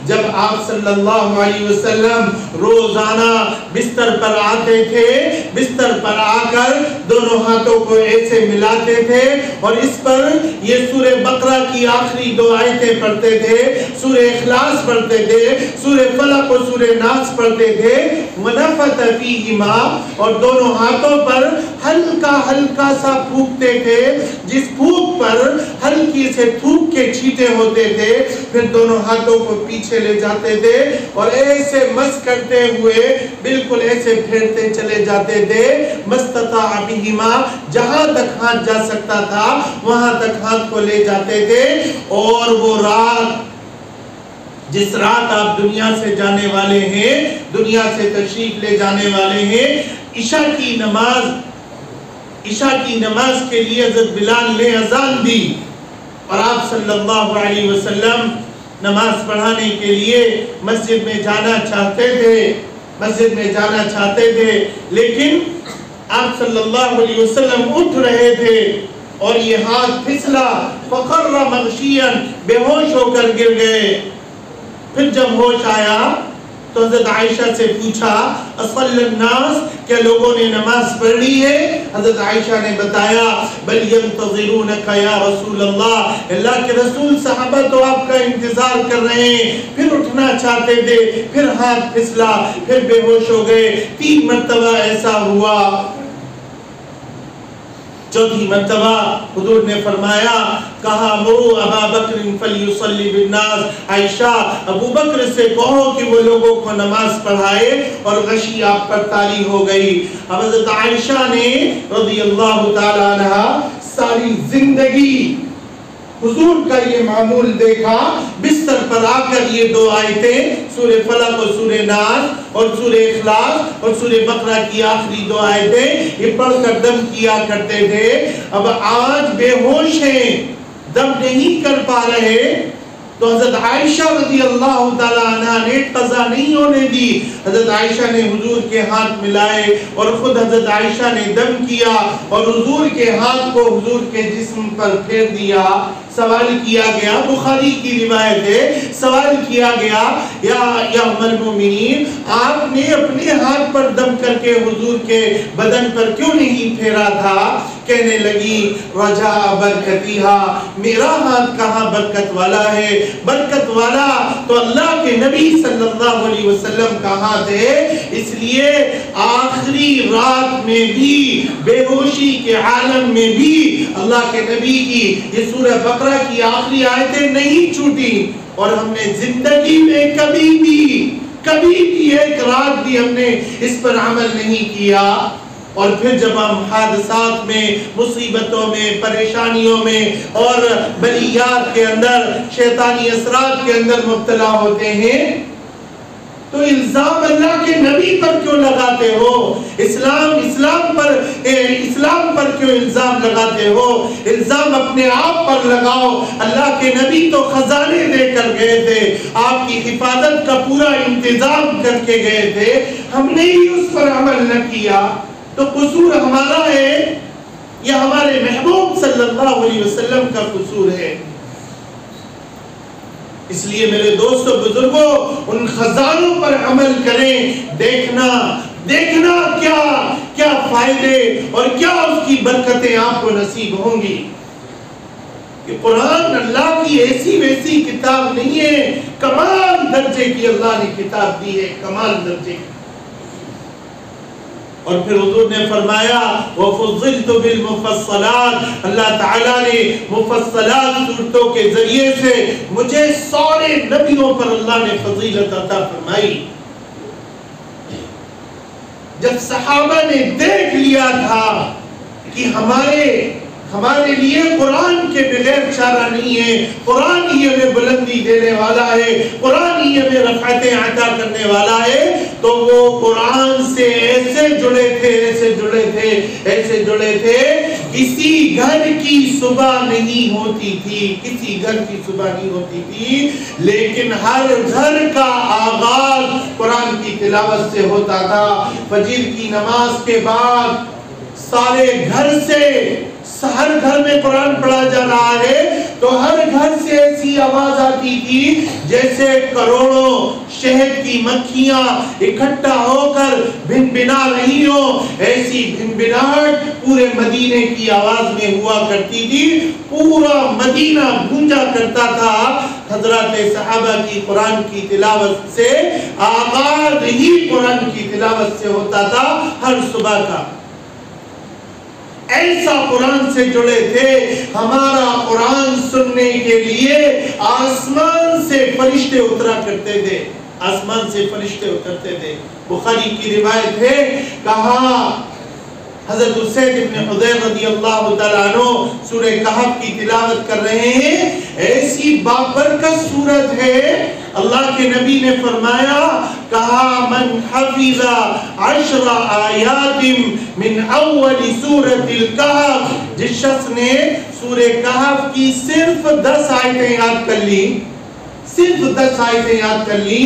جب آپ صلی اللہ علیہ وسلم روزانہ بستر پر آتے تھے، بستر پر آ کر دونوں ہاتھوں کو ایسے ملاتے تھے اور اس پر یہ سورہ بقرہ کی آخری 2 آیتیں پڑھتے تھے، سورہ اخلاص پڑھتے تھے، سورہ فلق اور سورہ ناس پڑھتے تھے. ونفث فیہما، اور دونوں ہاتھوں پر ہلکا ہلکا سا پھونکتے تھے، جس پھونک پر ہلکی سے تھوک کے چھینٹے ہوتے تھے. پھر دونوں ہاتھوں کو پیچھے لے جاتے تھے اور ایسے مس کرتے ہوئے بالکل ایسے پھیرتے چلے جاتے تھے. مستطاع بہما، جہاں تک ہاتھ جا سکتا تھا وہاں تک ہاتھ کو لے جاتے تھے. اور وہ رات، جس رات آپ دنیا سے جانے والے ہیں، دنیا سے تشریف لے جانے والے ہیں، عشاء کی نماز کے لیے حضرت بلال نے اذان دی اور آپ صلی اللہ علیہ وسلم نماز پڑھانے کے لیے مسجد میں جانا چاہتے تھے، لیکن آپ صلی اللہ علیہ وسلم اٹھ رہے تھے اور یہ ہاتھ پھسلا، فخر مغشیا، بے ہوش ہو کر گر گئے. پھر جب ہوش آیا تو حضرت عائشہ سے پوچھا اصل الناس، کیا لوگوں نے نماز پڑھ لی ہے؟ حضرت عائشہ نے بتایا بل ینتظرونک یا رسول اللہ، اللہ کے رسول صحابہ تو آپ کا انتظار کر رہے ہیں. پھر اٹھنا چاہتے تھے، پھر ہاتھ پھسلا، پھر بے ہوش ہو گئے. 3 مرتبہ ایسا ہوا. چوتھی مرتبہ حضور نے فرمایا، کہا مرو ابا بکر فلیصلی بالناس، عائشہ ابو بکر سے کہو کہ وہ لوگوں کو نماز پڑھائے، اور غشی آپ پر طاری ہو گئی. اب حضرت عائشہ نے رضی اللہ تعالی عنہ ساری زندگی حضور کا یہ معمول دیکھا. بستر پر آ کر یہ 2 آیتیں سورہ فلق اور سورہ ناس اور سورہ اخلاص اور سورہ بقرہ کی آخری 2 آیتیں یہ پڑھ کر دم کیا کرتے تھے. اب آج بے ہوش ہیں، دم نہیں کر پا رہے، تو حضرت عائشہ رضی اللہ تعالی عنہ نے قضا نہیں ہونے دی. حضرت عائشہ نے حضور کے ہاتھ ملائے اور خود حضرت عائشہ نے دم کیا اور حضور کے ہاتھ کو حضور کے جسم پر پھیر دیا. سوال کیا گیا، بخاری کی روایت ہے، سوال کیا گیا یا ام المومنین، آپ نے اپنے ہاتھ پر دم کر کے حضور کے بدن پر کیوں نہیں پھیرا تھا؟ کہنے لگی رجاء برکتیہا، میرا ہاتھ کہاں برکت والا ہے؟ برکت والا تو اللہ کے نبی صلی اللہ علیہ وسلم کا ہاتھ ہے. اس لیے آخری رات میں بھی، بے ہوشی کے عالم میں بھی اللہ کے نبی کی یہ سورہ بقرہ کی آخری آیتیں نہیں چھوٹی. اور ہم نے زندگی میں کبھی بھی ایک رات بھی ہم نے اس پر عمل نہیں کیا. اور پھر جب ہم حادثات میں، مصیبتوں میں، پریشانیوں میں اور بلیات کے اندر، شیطانی اثرات کے اندر مبتلا ہوتے ہیں تو الزام اللہ کے نبی پر کیوں لگاتے ہو؟ اسلام پر کیوں الزام لگاتے ہو؟ الزام اپنے آپ پر لگاؤ۔ اللہ کے نبی تو خزانے دے کر گئے تھے، آپ کی حفاظت کا پورا انتظام کر کے گئے تھے، ہم نے ہی اس پر عمل نہ کیا تو قصور ہمارا ہے یا ہمارے محبوب صلی اللہ علیہ وسلم کا قصور ہے؟ اس لیے میرے دوستو بزرگوں، ان خزانوں پر عمل کریں، دیکھنا کیا فائدے اور کیا اس کی برکتیں آپ کو نصیب ہوں گی۔ کہ قرآن اللہ کی ایسی ویسی کتاب نہیں ہے، کمال درجے کی اللہ نے کتاب دی ہے، کمال درجے کی۔ اور پھر حضور نے فرمایا وَفُضِّلْتُ بِالْمُفَصَّلَاتِ، اللہ تعالیٰ نے مفصلات صورتوں کے ذریعے سے مجھے سارے نبیوں پر اللہ نے فضیلت عطا فرمائی۔ جب صحابہ نے دیکھ لیا تھا کہ ہمارے لیے قرآن کے بغیر چارہ نہیں ہے، قرآن ہی ہمیں بلندی دینے والا ہے، قرآن ہی ہمیں رفعتیں عطا کرنے والا ہے، تو وہ قرآن سے ایسے جڑے تھے کسی گھر کی صبح نہیں ہوتی تھی، لیکن ہر گھر کا آغاز قرآن کی تلاوت سے ہوتا تھا۔ فجر کی نماز کے بعد ہر گھر میں قرآن پڑھا جا رہا ہے تو ہر گھر سے ایسی آواز آتی تھی جیسے کروڑوں شہد کی مکھیاں اکٹھا ہو کر بھنبھنا رہی ہوں، ایسی بھنبھناہٹ پورے مدینے کی آواز میں ہوا کرتی تھی، پورا مدینہ گونجا کرتا تھا۔ حضرات صحابہ کی قرآن کی تلاوت سے آغاز ہی قرآن کی تلاوت سے ہوتا تھا ہر صبح کا۔ ایسا قرآن سے جڑے تھے، ہمارا قرآن سننے کے لیے آسمان سے فرشتے اترا کرتے تھے، بخاری کی روایت ہے، کہا حضرت اسید ابن حضیر رضی اللہ تعالیٰ عنہ سورہ کہف کی تلاوت کر رہے ہیں، ایسی بابرکت سورت ہے، اللہ کے نبی نے فرمایا، کہا من حفظ 10 آیات من اول سورۃ الکہف، جس شخص نے سورہ کہف کی صرف 10 آیتیں یاد کر لی،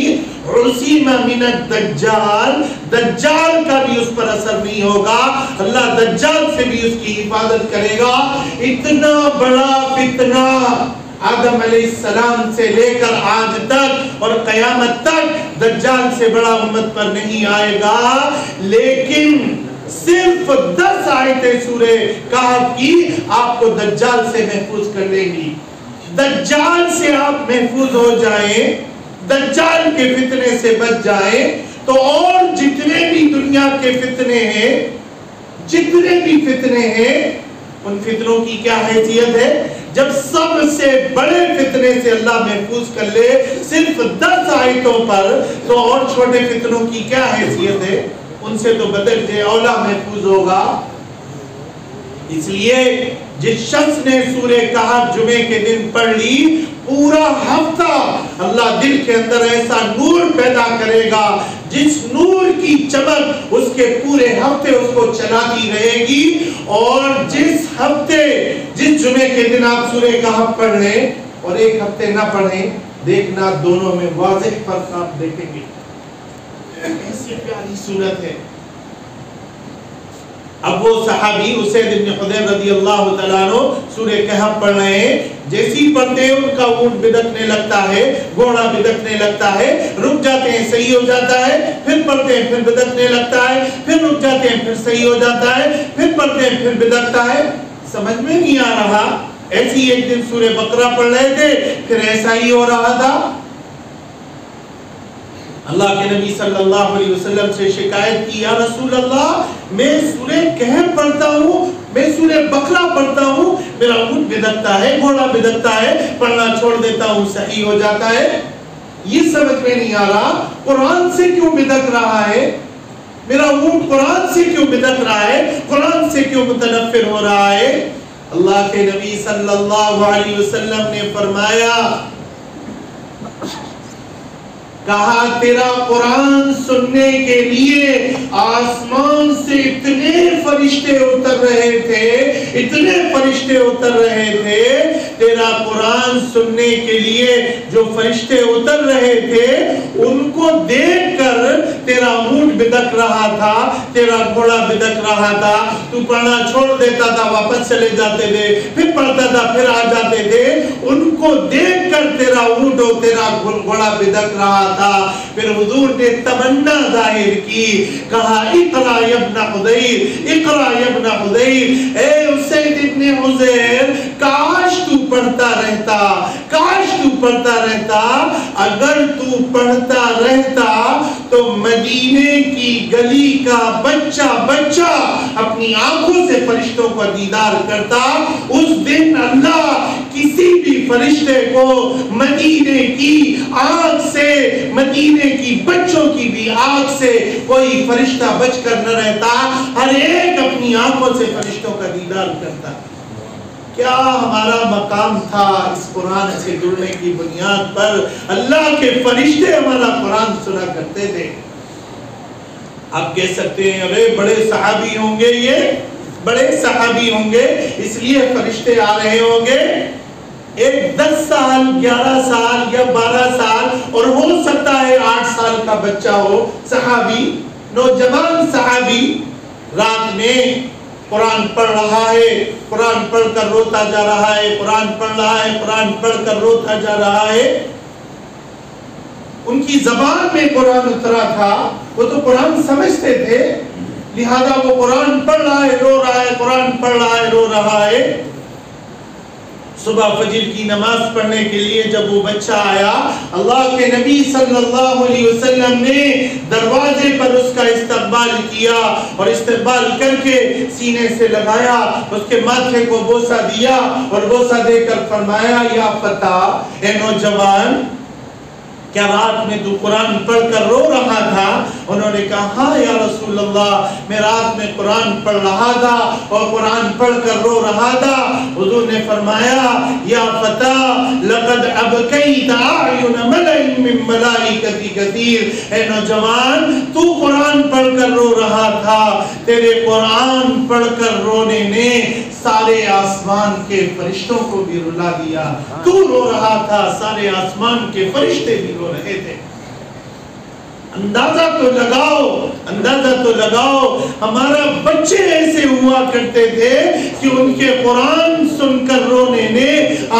عصیم من الدجال، دجال کا بھی اس پر اثر نہیں ہوگا، اللہ دجال سے بھی اس کی حفاظت کرے گا۔ اتنا بڑا فتنہ آدم علیہ السلام سے لے کر آج تک اور قیامت تک دجال سے بڑا امت پر نہیں آئے گا، لیکن صرف 10 آیتیں سورہ کہف کی آپ کو دجال سے محفوظ کر لیں گی۔ دجال سے آپ محفوظ ہو جائیں، دجال کے فتنے سے بچ جائیں، تو اور جتنے بھی دنیا کے فتنے ہیں ان فتنوں کی کیا حیثیت ہے؟ جب سب سے بڑے فتنے سے اللہ محفوظ کر لے صرف 10 آیتوں پر، تو اور چھوٹے فتنوں کی کیا حیثیت ہے؟ ان سے تو بدرجہ اولا محفوظ ہوگا۔ اس لیے جس شخص نے سورہ کہف جمعے کے دن پڑھ لی، پورا ہفتہ اللہ دل کے اندر ایسا نور پیدا کرے گا جس نور کی چمک اس کے پورے ہفتے اس کو چلاتی رہے گی، اور جس جمعے کے دن آپ سورہ کہف پڑھ لیں اور ایک ہفتے نہ پڑھیں، دیکھنا دونوں میں واضح فرق آپ دیکھیں گے۔ ایسی پیاری صورت ہے۔ اب وہ صحابی اسید ابن حضیر رضی اللہ تعالیٰ عنہ سورہ کہف پڑھ رہے ہیں، جیسی پڑھتے ہیں ان کا اونٹ بدکنے لگتا ہے، گھوڑا بدکنے لگتا ہے، رک جاتے ہیں صحیح ہو جاتا ہے، پھر پڑھتے ہیں پھر بدکنے لگتا ہے، پھر رک جاتے ہیں پھر صحیح ہو جاتا ہے، پھر پڑھتے ہیں پھر بدکتا ہے۔ سمجھ میں نہیں آ رہا۔ ایسی ایک دن سورہ بقرہ پڑھ رہے تھے، پھر ایسا ہی ہو رہا تھا۔ اللہ کے نبی صلی اللہ علیہ وسلم سے شکایت کی، یا رسول اللہ، میں سورہ کہف پڑھتا ہوں، میں سورہ بقرہ پڑھتا ہوں، میرا اونٹ بدکتا ہے، گھوڑا بدکتا ہے، پڑھنا چھوڑ دیتا ہوں صحیح ہو جاتا ہے۔ یہ سمجھ میں نہیں آ رہا، قرآن سے کیوں بدک رہا ہے؟ میرا اونٹ قرآن سے کیوں بدک رہا ہے، قرآن سے کیوں متنفر ہو رہا ہے؟ اللہ کے نبی صلی اللہ علیہ وسلم نے فرمایا، کہا تیرا قرآن سننے کے لیے آسمان سے اتنے فرشتے اتر رہے تھے، اتنے فرشتے اتر رہے تھے، تیرا قرآن سننے کے لیے جو فرشتے اتر رہے تھے ان کو دیکھ کر تیرا اونٹ بدک رہا تھا، تیرا گھوڑا بدک رہا تھا، تو پڑھنا چھوڑ دیتا تھا، واپس چلے جاتے تھے، پھر پڑھتا تھا، پھر آ جاتے تھے، ان کو دیکھ کر تیرا اونٹ اور تیرا گھوڑا بدک رہا تھا۔ پھر حضور نے تمنا ظاہر کی، کہا اقرا یا ابن حذیر، اقرا یا ابن حذیر، اے اسید ابن حذیر، کاش تو پڑھتا رہتا، کاش تو پڑھتا رہتا، اگر تو پڑھتا رہتا تو مدینے کی گلی کا بچہ بچہ اپنی آنکھوں سے فرشتوں کا دیدار کرتا۔ اس دن اللہ کسی بھی فرشتے کو مدینے کی آنکھ سے، مدینے کی بچوں کی بھی آنکھ سے کوئی فرشتہ بچ کر نہ رہتا، ہر ایک اپنی آنکھوں سے فرشتوں کا دیدار کرتا۔ کیا ہمارا مقام تھا اس قرآن سے جڑنے کی بنیاد پر؟ اللہ کے فرشتے ہمارا قرآن سنا کرتے تھے۔ آپ کہہ سکتے ہیں ارے بڑے صحابی ہوں گے، یہ بڑے صحابی ہوں گے اس لیے فرشتے آ رہے ہوں گے۔ ایک 10 سال 11 سال یا 12 سال اور ہو سکتا ہے 8 سال کا بچہ ہو، صحابی، نوجوان صحابی، رات میں قرآن پڑھ رہا ہے، قرآن پڑھ کر روتا جا رہا ہے، قرآن پڑھ رہا ہے، قرآن پڑھ کر روتا جا رہا ہے۔ ان کی زبان میں قرآن اترا تھا، وہ تو قرآن سمجھتے تھے، لہذا وہ قرآن پڑھ رہا ہے، رو رہا ہے، قرآن پڑھ رہا ہے، رو رہا ہے۔ صبح فجر کی نماز پڑھنے کے لیے جب وہ بچہ آیا، اللہ کے نبی صلی اللہ علیہ وسلم نے دروازے پر اس کا استقبال کیا اور استقبال کر کے سینے سے لگایا، اس کے ماتھے کو بوسہ دیا اور بوسہ دے کر فرمایا، یا فتیٰ، اے نوجوان، کیا رات میں تو قرآن پڑھ کر رو رہا تھا؟ انہوں نے کہا ہاں یا رسول اللہ، میں رات میں قرآن پڑھ رہا تھا اور قرآن پڑھ کر رو رہا تھا۔ حضور نے فرمایا، یا فتیٰ لقد ابکیت اعین ملئ من ملائکۃ کثیر، اے نوجوان تو قرآن پڑھ کر رو رہا تھا، تیرے قرآن پڑھ کر رونے نے سارے آسمان کے فرشتوں کو بھی رلا دیا۔ تو رو رہا تھا، سارے آسمان کے فرشتے بھی رو رہے تھے۔ اندازہ تو لگاؤ، اندازہ تو لگاؤ، ہمارا بچے ایسے ہوا کرتے تھے کہ ان کے قرآن سن کر رونے نے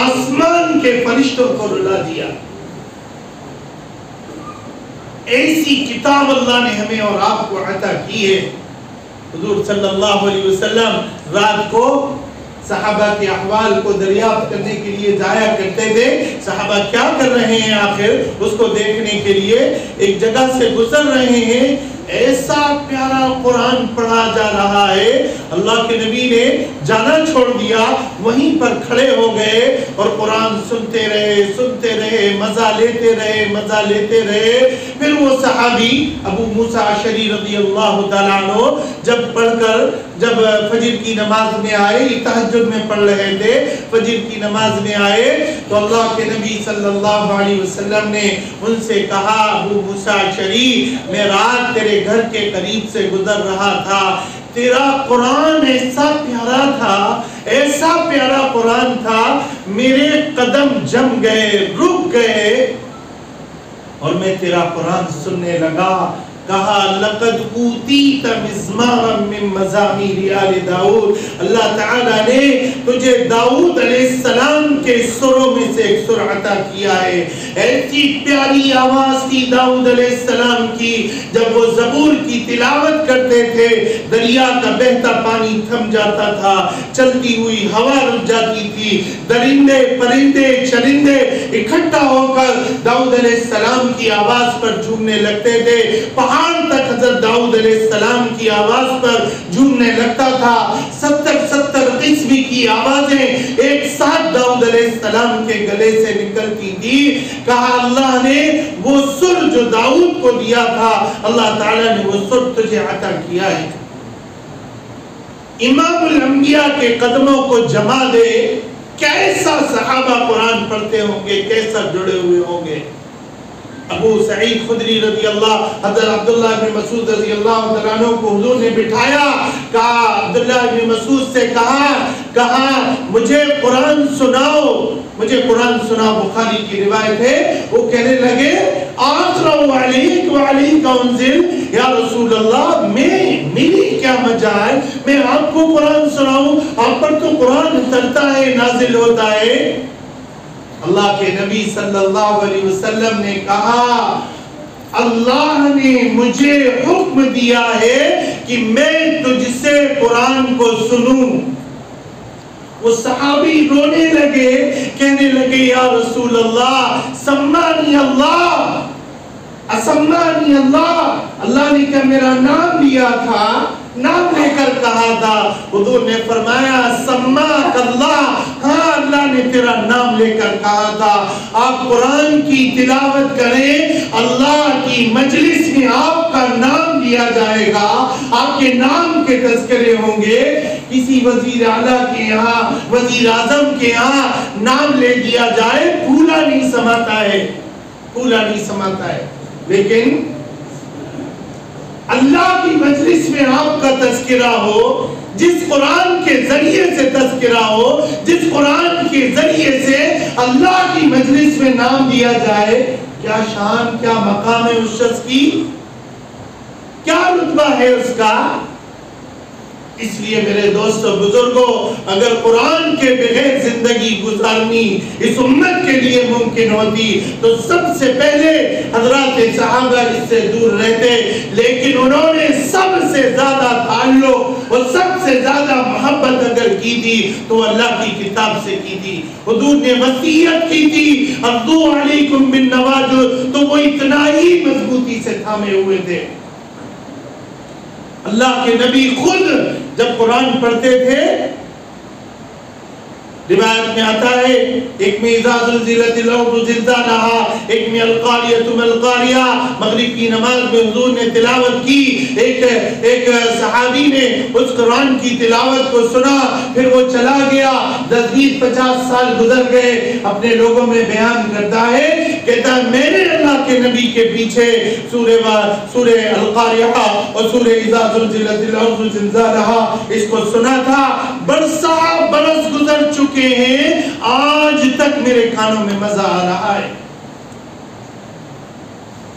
آسمان کے فرشتوں کو رلا دیا۔ ایسی کتاب اللہ نے ہمیں اور آپ کو عطا کی ہے۔ حضور صلی اللہ علیہ وسلم رات کو صحابہ کے احوال کو دریافت کرنے کے لیے جایا کرتے تھے، صحابہ کیا کر رہے ہیں آخر اس کو دیکھنے کے لیے ایک جگہ سے گزر رہے ہیں، ایسا پیارا قرآن پڑھا جا رہا ہے، اللہ کے نبی نے جانا چھوڑ دیا، وہیں پر کھڑے ہو گئے اور قرآن سنتے رہے، مزہ لیتے رہے۔ پھر وہ صحابی ابو موسیٰ اشعری رضی اللہ تعالیٰ عنہ جب پڑھ کر جب فجر کی نماز میں آئے، تہجد میں پڑھ رہے تھے، فجر کی نماز میں آئے تو اللہ کے نبی صلی اللہ علیہ وسلم نے ان سے کہا، ابو موسیٰ اشعری، میں رات تیرے گھر کے قریب سے گزر رہا تھا، تیرا قرآن ایسا پیارا تھا، ایسا پیارا قرآن تھا، میرے قدم جم گئے، رک گئے اور میں تیرا قرآن سننے لگا۔ کہا لقد اوتیت مزمارا من مزامیر آل داؤد، اللہ تعالیٰ نے تجھے داؤد علیہ السلام کے سروں میں سے ایک سر عطا کیا ہے۔ ایسی پیاری آواز تھی داؤد علیہ السلام کی، جب وہ زبور کی تلاوت کرتے تھے دریا کا بہتا پانی تھم جاتا تھا، چلتی ہوئی ہوا رک جاتی تھی، درندے پرندے چرندے اکٹھا ہو کر داؤد علیہ السلام کی آواز پر جھومنے لگتے تھے، پہاڑ تک حضرت داؤد علیہ السلام کی آواز پر جھومنے لگتا تھا۔ 70 قسم کی آوازیں ایک ساتھ داؤد علیہ علیہ السلام کے گلے سے نکلتی تھی. کہا اللہ نے وہ سر جو داؤد کو دیا تھا اللہ تعالیٰ نے وہ سر تجھے عطا کیا ہے. امام الانبیاء کے قدموں کو جما دے. کیسا صحابہ قرآن پڑھتے ہوں گے, کیسا جڑے ہوئے ہوں گے. ابو سعید خدری رضی اللہ, حضرت عبداللہ بن مسعود رضی اللہ عنہ کو حضور نے بٹھایا. کہا عبداللہ بن مسعود سے کہا مجھے قرآن سناؤ, مجھے قرآن سنا. بخاری کی روایت ہے وہ کہنے لگے اقرأ علیک وعلیک انزل, یا رسول اللہ میری کیا مجال, میں آپ کو قرآن سناؤں, آپ پر تو قرآن اترتا ہے, نازل ہوتا ہے. اللہ کے نبی صلی اللہ علیہ وسلم نے کہا اللہ نے مجھے حکم دیا ہے کہ میں تجھ سے قرآن کو سنوں. وہ صحابی رونے لگے, کہنے لگے یا رسول اللہ سمانی اللہ, اسمانی اللہ, اللہ نے کیا میرا نام لیا تھا, نام لے کر کہا تھا. حضور نے فرمایا سماک اللہ, ہاں اللہ نے تیرا نام لے کر کہا تھا. آپ قرآن کی تلاوت کریں, اللہ کی مجلس میں آپ کا نام لیا جائے گا, آپ کے نام کے تذکرے ہوں گے. کسی وزیر اعلیٰ کے یہاں, وزیر اعظم کے یہاں نام لے دیا جائے, پھولا نہیں سماتا ہے, پھولا نہیں سماتا ہے. لیکن اللہ کی مجلس میں آپ کا تذکرہ ہو, جس قرآن کے ذریعے سے تذکرہ ہو, جس قرآن کے ذریعے سے اللہ کی مجلس میں نام دیا جائے, کیا شان, کیا مقام ہے اس شخص کی, کیا رتبہ ہے اس کا. اس لیے میرے دوستو بزرگوں, اگر قرآن کے بغیر زندگی گزارنی اس امت کے لیے ممکن ہوتی تو سب سے پہلے حضرات صحابہ اس سے دور رہتے. لیکن انہوں نے سب سے زیادہ تعلق اور سب سے زیادہ محبت اگر کی تھی تو اللہ کی کتاب سے کی تھی. حضور نے وصیت کی تھی عضو علیکم بالنواجذ, تو وہ اتنا ہی مضبوطی سے تھامے ہوئے تھے. اللہ کے نبی خود جب قرآن پڑھتے تھے, روایت میں آتا ہے ایک میں اذا زلزلت الارض زلزالہا, ایک میں القاریۃ ما القاریہ. مغرب کی نماز میں حضور نے تلاوت کی, ایک صحابی نے اس قرآن کی تلاوت کو سنا, پھر وہ چلا گیا. 10-20-50 سال گزر گئے, اپنے لوگوں میں بیان کرتا ہے, کہتا ہے میں نے اللہ کے نبی کے پیچھے سورہ القاریہ اور سورہ اذا زلزلت الارض زلزالہا اس کو سنا تھا. برس گزر چکے ہیں, آج تک میرے کانوں میں مزہ آ رہا ہے.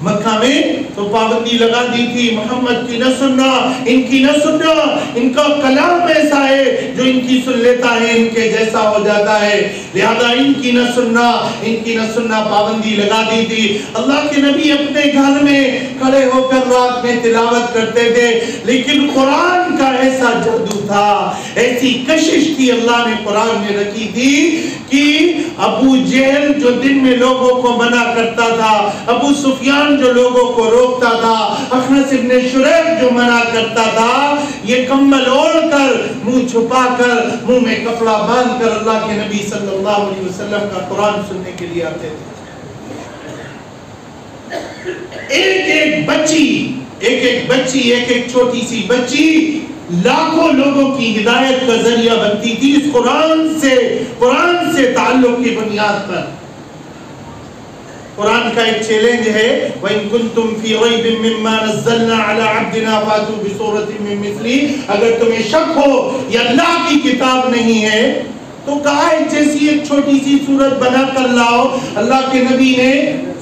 مکہ میں تو پابندی لگا دی تھی, محمد کی نہ سننا, ان کی نہ سننا, ان کا کلام ایسا ہے جو ان کی سن لیتا ہے ان کے جیسا ہو جاتا ہے, لہذا ان کی نہ سننا, ان کی نہ سننا, پابندی لگا دی تھی. اللہ کے نبی اپنے گھر میں کھڑے ہو کر رات میں تلاوت کرتے تھے, لیکن قرآن کا ایسا جادو تھا, ایسی کشش تھی اللہ نے قرآن میں رکھی تھی کہ ابو جہل جو دن میں لوگوں کو منع کرتا تھا, ابو سفیان جو لوگوں کو روکتا تھا, اخنس ابن شریح جو منع کرتا تھا, یہ کمبل اوڑھ کر, منہ چھپا کر, منہ میں کپڑا باندھ کر اللہ کے نبی صلی اللہ علیہ وسلم کا قرآن سننے کے لیے آتے تھے. ایک ایک چھوٹی سی بچی لاکھوں لوگوں کی ہدایت کا ذریعہ بنتی تھی اس قرآن سے تعلق کی بنیاد پر. قرآن کا ایک چیلنج ہے, وَإِن كُنْتُمْ فِي رَيْبٍ مِّمَّا نَزَّلْنَا عَلَىٰ عَبْدِنَا فَأْتُوا بِسُورَةٍ مِّن مِّثْلِهِ. اگر تمہیں شک ہو یہ اللہ کی کتاب نہیں ہے تو کہا ایک جیسی ایک چھوٹی سی سورت بنا کر لاؤ. اللہ کے نبی نے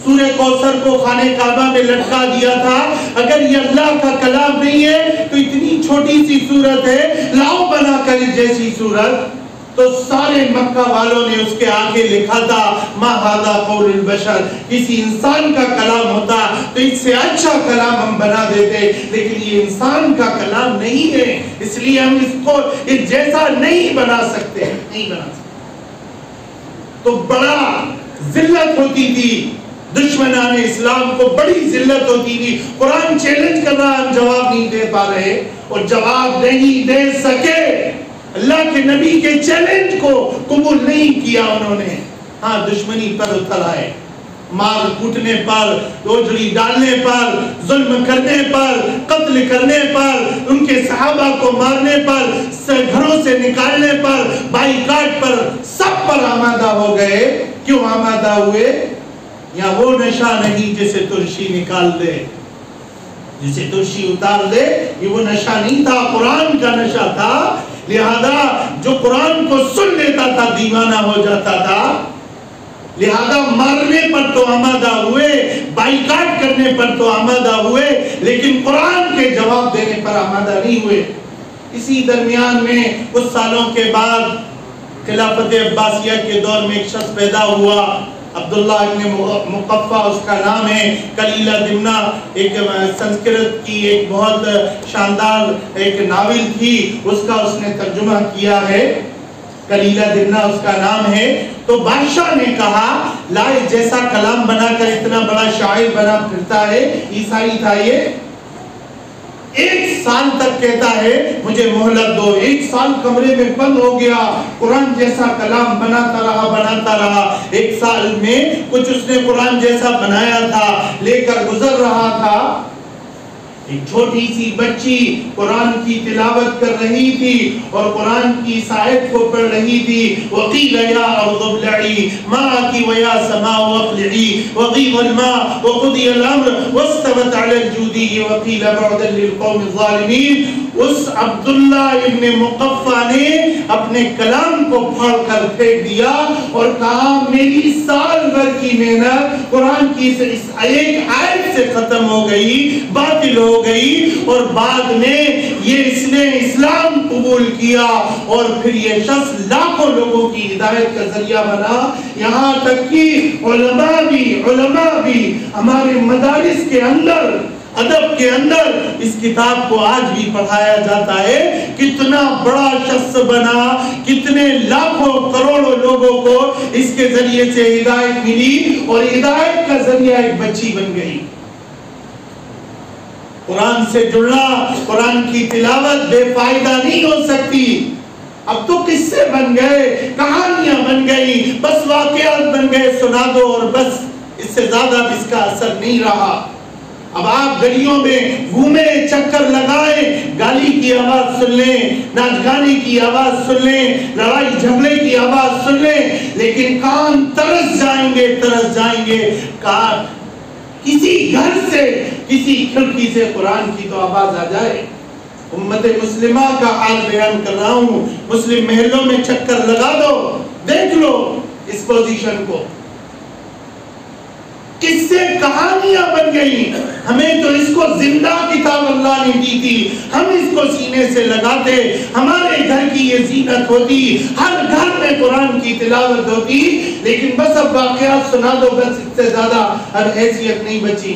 سورہ کوثر کو خانہ کعبہ میں لٹکا دیا تھا. اگر یہ اللہ کا کلام نہیں ہے تو اتنی چھوٹی سی سورت ہے, لاؤ بنا کر جیسی سورت. تو سارے مکہ والوں نے اس کے آگے لکھا تھا ما ھذا قول البشر, کسی انسان کا کلام ہوتا تو اس سے اچھا کلام ہم بنا دیتے, لیکن یہ انسان کا کلام نہیں ہے, اس لیے ہم اس کو اس جیسا نہیں بنا سکتے. تو بڑا ذلت ہوتی تھی, دشمنان اسلام کو بڑی ذلت ہوتی تھی. قرآن چیلنج کر رہا, ہم جواب نہیں دے پا رہے, اور جواب نہیں دے سکے. اللہ کے نبی کے چیلنج کو قبول نہیں کیا انہوں نے. ہاں دشمنی پر اتر آئے, مار کوٹنے پر, اوجڑی ڈالنے پر, ظلم کرنے پر, قتل کرنے پر, ان کے صحابہ کو مارنے پر, گھروں سے نکالنے پر, بائیکاٹ پر, سب پر آمادہ ہو گئے. کیوں آمادہ ہوئے؟ یا وہ نشہ نہیں جسے ترشی نکال دے, جسے ترشی اتار دے, یہ وہ نشہ نہیں تھا, قرآن کا نشہ تھا. لہذا جو قرآن کو سن لیتا تھا دیوانہ ہو جاتا تھا. لہذا مارنے پر تو آمادہ ہوئے, بائیکاٹ کرنے پر تو آمادہ ہوئے, لیکن قرآن کے جواب دینے پر آمادہ نہیں ہوئے. اسی درمیان میں کچھ سالوں کے بعد خلافت عباسیہ کے دور میں ایک شخص پیدا ہوا, عبداللہ ابن مقفع اس کا نام ہے. کلیلہ دمنہ ایک سنسکرت کی ایک بہت شاندار ایک ناول تھی, اس کا اس نے ترجمہ کیا ہے. کلیلہ دمنہ اس کا نام ہے. تو بادشاہ نے کہا لائے جیسا کلام بنا کر اتنا بڑا شاعر بنا پھرتا ہے, عیسائی تھا یہ, 1 سال تک کہتا ہے مجھے مہلت دو. 1 سال کمرے میں بند ہو گیا, قرآن جیسا کلام بناتا رہا. 1 سال میں کچھ اس نے قرآن جیسا بنایا تھا, لے کر گزر رہا تھا. ایک چھوٹی سی بچی قرآن کی تلاوت کر رہی تھی اور قرآن کی اس آیت کو پڑھ رہی تھی. وَقِيلَ يَا أَرْضُ ابْلَعِي مَاءَكِ وَيَا سَمَاءُ وَاقْلِعِي وَغِيضَ الْمَاءُ وَقُضِيَ الْأَمْرُ وَاسْتَوَتْ عَلَى الْجُودِيِّ وَقِيلَ بُعْدًا لِلْقَوْمِ الظَّالِمِينَ. اس عبداللہ ابن مقفع نے اپنے کلام کو پھاڑ کر پھینک دیا اور کہا میری سال بھر کی محنت قرآن کی اس ایک آیت سے ختم ہو گئی, باطل ہو گئی. اور بعد میں یہ اس نے اسلام قبول کیا اور پھر یہ شخص لاکھوں لوگوں کی ہدایت کا ذریعہ بنا. یہاں تک کہ علماء بھی ہمارے مدارس کے اندر, ادب کے اندر اس کتاب کو آج بھی پڑھایا جاتا ہے. کتنا بڑا شخص بنا, کتنے لاکھوں کروڑوں لوگوں کو اس کے ذریعے سے ہدایت ملی اور ہدایت کا ذریعہ ایک بچی بن گئی. قرآن سے جڑنا, قرآن کی تلاوت بے فائدہ نہیں ہو سکتی. اب تو قصے بن گئے, کہانیاں بن گئی, بس واقعات بن گئے, سنا دو اور بس, اس سے زیادہ اس کا اثر نہیں رہا. اب آپ گلیوں میں گھومیں, چکر لگائیں, گالی کی آواز سن لیں, ناچ گانے کی آواز سن لیں, لڑائی جھگڑے کی آواز سن لیں, لیکن کان ترس جائیں گے. کسی گھر سے, کسی کھڑکی سے قرآن کی تو آواز آ جائے. امت مسلمہ کا حال بیان کر رہا ہوں. مسلم محلوں میں چکر لگا دو, دیکھ لو اس پوزیشن کو. کس سے کہانیاں بن گئی. ہمیں تو اس کو زندہ کتاب اللہ نے دی تھی, ہم اس کو سینے سے لگاتے, ہمارے گھر کی یہ زینت ہوتی, ہر گھر میں قرآن کی تلاوت ہوتی. لیکن بس اب واقعات سنا دو, بس اس سے زیادہ ہر حیثیت نہیں بچی.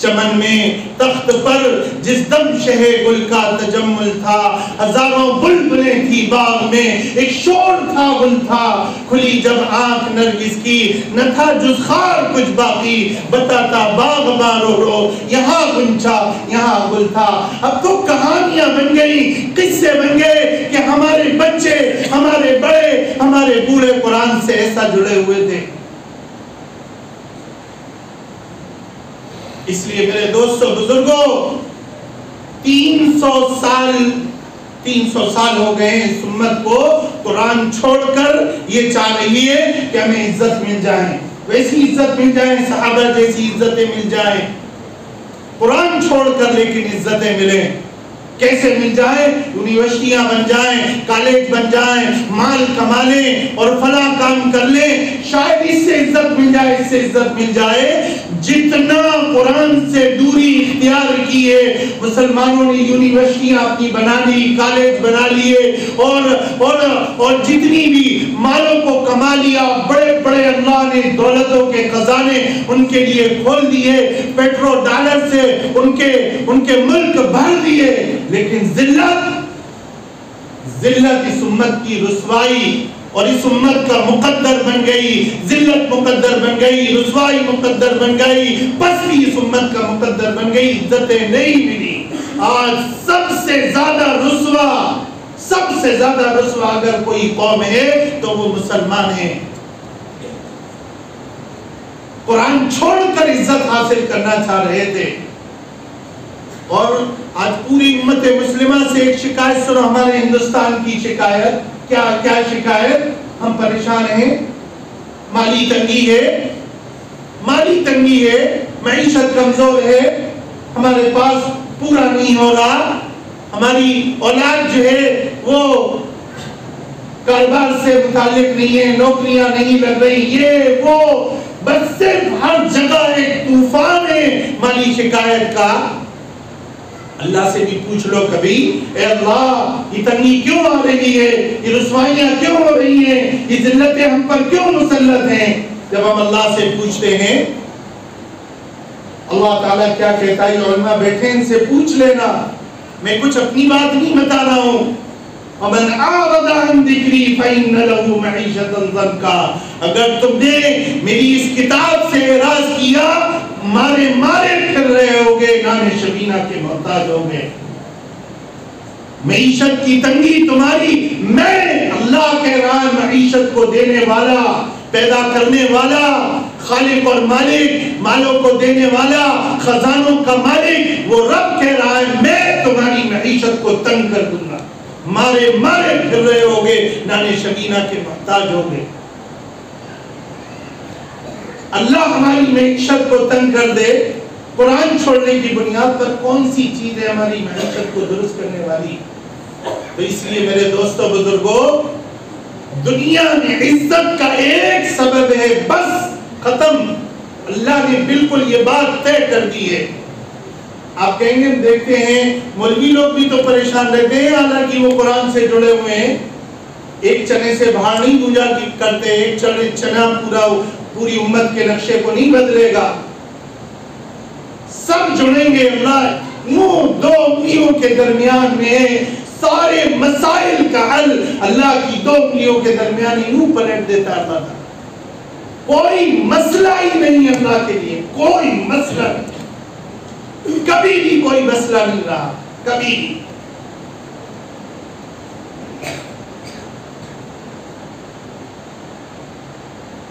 چمن میں تخت پر جس دم شہ گل کا تجمل تھا, ہزاروں بلبلیں تھی باغ میں, ایک شور تھا گل تھا. کھلی جب آنکھ نرگس کی نہ تھا جز خار کچھ باقی, بتاتا باغ بارو رو یہاں گنچا یہاں گل تھا. اب تو کہانیاں بن گئی, قصے بن گئے کہ ہمارے بچے, ہمارے بڑے, ہمارے بوڑھے قرآن سے ایسا جڑے ہوئے تھے. اس لیے میرے دوستو بزرگوں, 300 سال ہو گئے اس امت کو قرآن چھوڑ کر. یہ چاہ رہی ہے کہ ہمیں عزت مل جائے, ویسی عزت مل جائے, صحابہ جیسی عزتیں مل جائیں. قرآن چھوڑ کر لیکن عزتیں ملیں. کیسے مل جائے؟ یونیورسٹیاں بن جائیں, کالج بن جائیں, مال کما لیں اور فلاں کام کر لیں, شاید اس سے عزت مل جائے, اس سے عزت مل جائے. جتنا قرآن سے دوری اختیار کی ہے, مسلمانوں نے یونیورسٹیاں اپنی بنا لی, کالج بنا لیے, اور جتنی بھی مالوں کو کما لیا, بڑے بڑے اللہ نے دولتوں کے خزانے ان کے لیے کھول دیے, پیٹرو ڈالر سے ان کے ملک بھر دیے. لیکن ذلت اس امت کی رسوائی اور اس امت کا مقدر بن گئی. ذلت مقدر بن گئی, رسوائی مقدر بن گئی, پستی اس امت کا مقدر بن گئی. عزتیں نہیں ملی. آج سب سے زیادہ رسوا سب سے زیادہ رسوا اگر کوئی قوم ہے تو وہ مسلمان ہیں. قرآن چھوڑ کر عزت حاصل کرنا چاہ رہے تھے. اور آج پوری امت مسلمہ سے ایک شکایت سنو ہمارے ہندوستان کی شکایت. کیا شکایت؟ ہم پریشان ہیں، مالی تنگی ہے، معیشت کمزور ہے، ہمارے پاس پورا نہیں ہو رہا، ہماری اولاد جو ہے وہ کاروبار سے متعلق نہیں ہے، نوکریاں نہیں لگ رہی، یہ وہ بس صرف ہر جگہ ایک طوفان ہے مالی شکایت کا. اللہ سے بھی پوچھ لو کبھی، اے اللہ یہ تنگی کیوں آ رہی ہے، یہ رسوائیاں کیوں ہو رہی ہیں، یہ ذلتیں ہم پر کیوں مسلط ہیں؟ جب ہم اللہ سے پوچھتے ہیں اللہ تعالیٰ کیا کہتا ہے؟ علماء بیٹھے ان سے پوچھ لینا، میں کچھ اپنی بات نہیں بتا رہا ہوں. وَمَنْ أَعْرَضَ عَنْ ذِكْرِي فَإِنَّ لَهُ مَعِيشَةً ضَنْكًا. اگر تم نے میری اس کتاب سے اعراض کیا، مارے پھر رہے ہوگے، نان شبینہ کے محتاج ہوگے. معیشت کی تنگی تمہاری، میں اللہ کہہ رہا ہے معیشت کو دینے والا، پیدا کرنے والا، خالق اور مالک، مالوں کو دینے والا، خزانوں کا مالک، وہ رب کہہ رہا ہے میں تمہاری معیشت کو تنگ کر دوں گا. مارے پھر رہے ہوگے، نانے شبینہ کے محتاج ہوگے. اللہ ہماری معیشت کو تنگ کر دے. قرآن چھوڑنے کی بنیاد پر کون سی چیز ہے ہماری معیشت کو درست کرنے والی؟ تو اس لیے میرے دوستوں بزرگوں، دنیا میں عزت کا ایک سبب ہے، بس ختم. اللہ نے بالکل یہ بات طے کر دی ہے. آپ کہیں گے دیکھتے ہیں مولوی لوگ بھی تو پریشان رہتے ہیں، حالانکہ وہ قرآن سے جڑے ہوئے ہیں. ایک چنے سے باہر نہیں پوجا کرتے، ایک چنا پوری امت کے نقشے کو نہیں بدلے گا. سب جڑیں گے. اللہ دو انگلیوں کے درمیان میں سارے مسائل کا حل اللہ کی دو انگلیوں کے درمیان یوں پلٹ دیتا تھا. کوئی مسئلہ ہی نہیں اللہ کے لیے، کوئی مسئلہ نہیں، کبھی بھی کوئی مسئلہ نہیں رہا، کبھی بھی.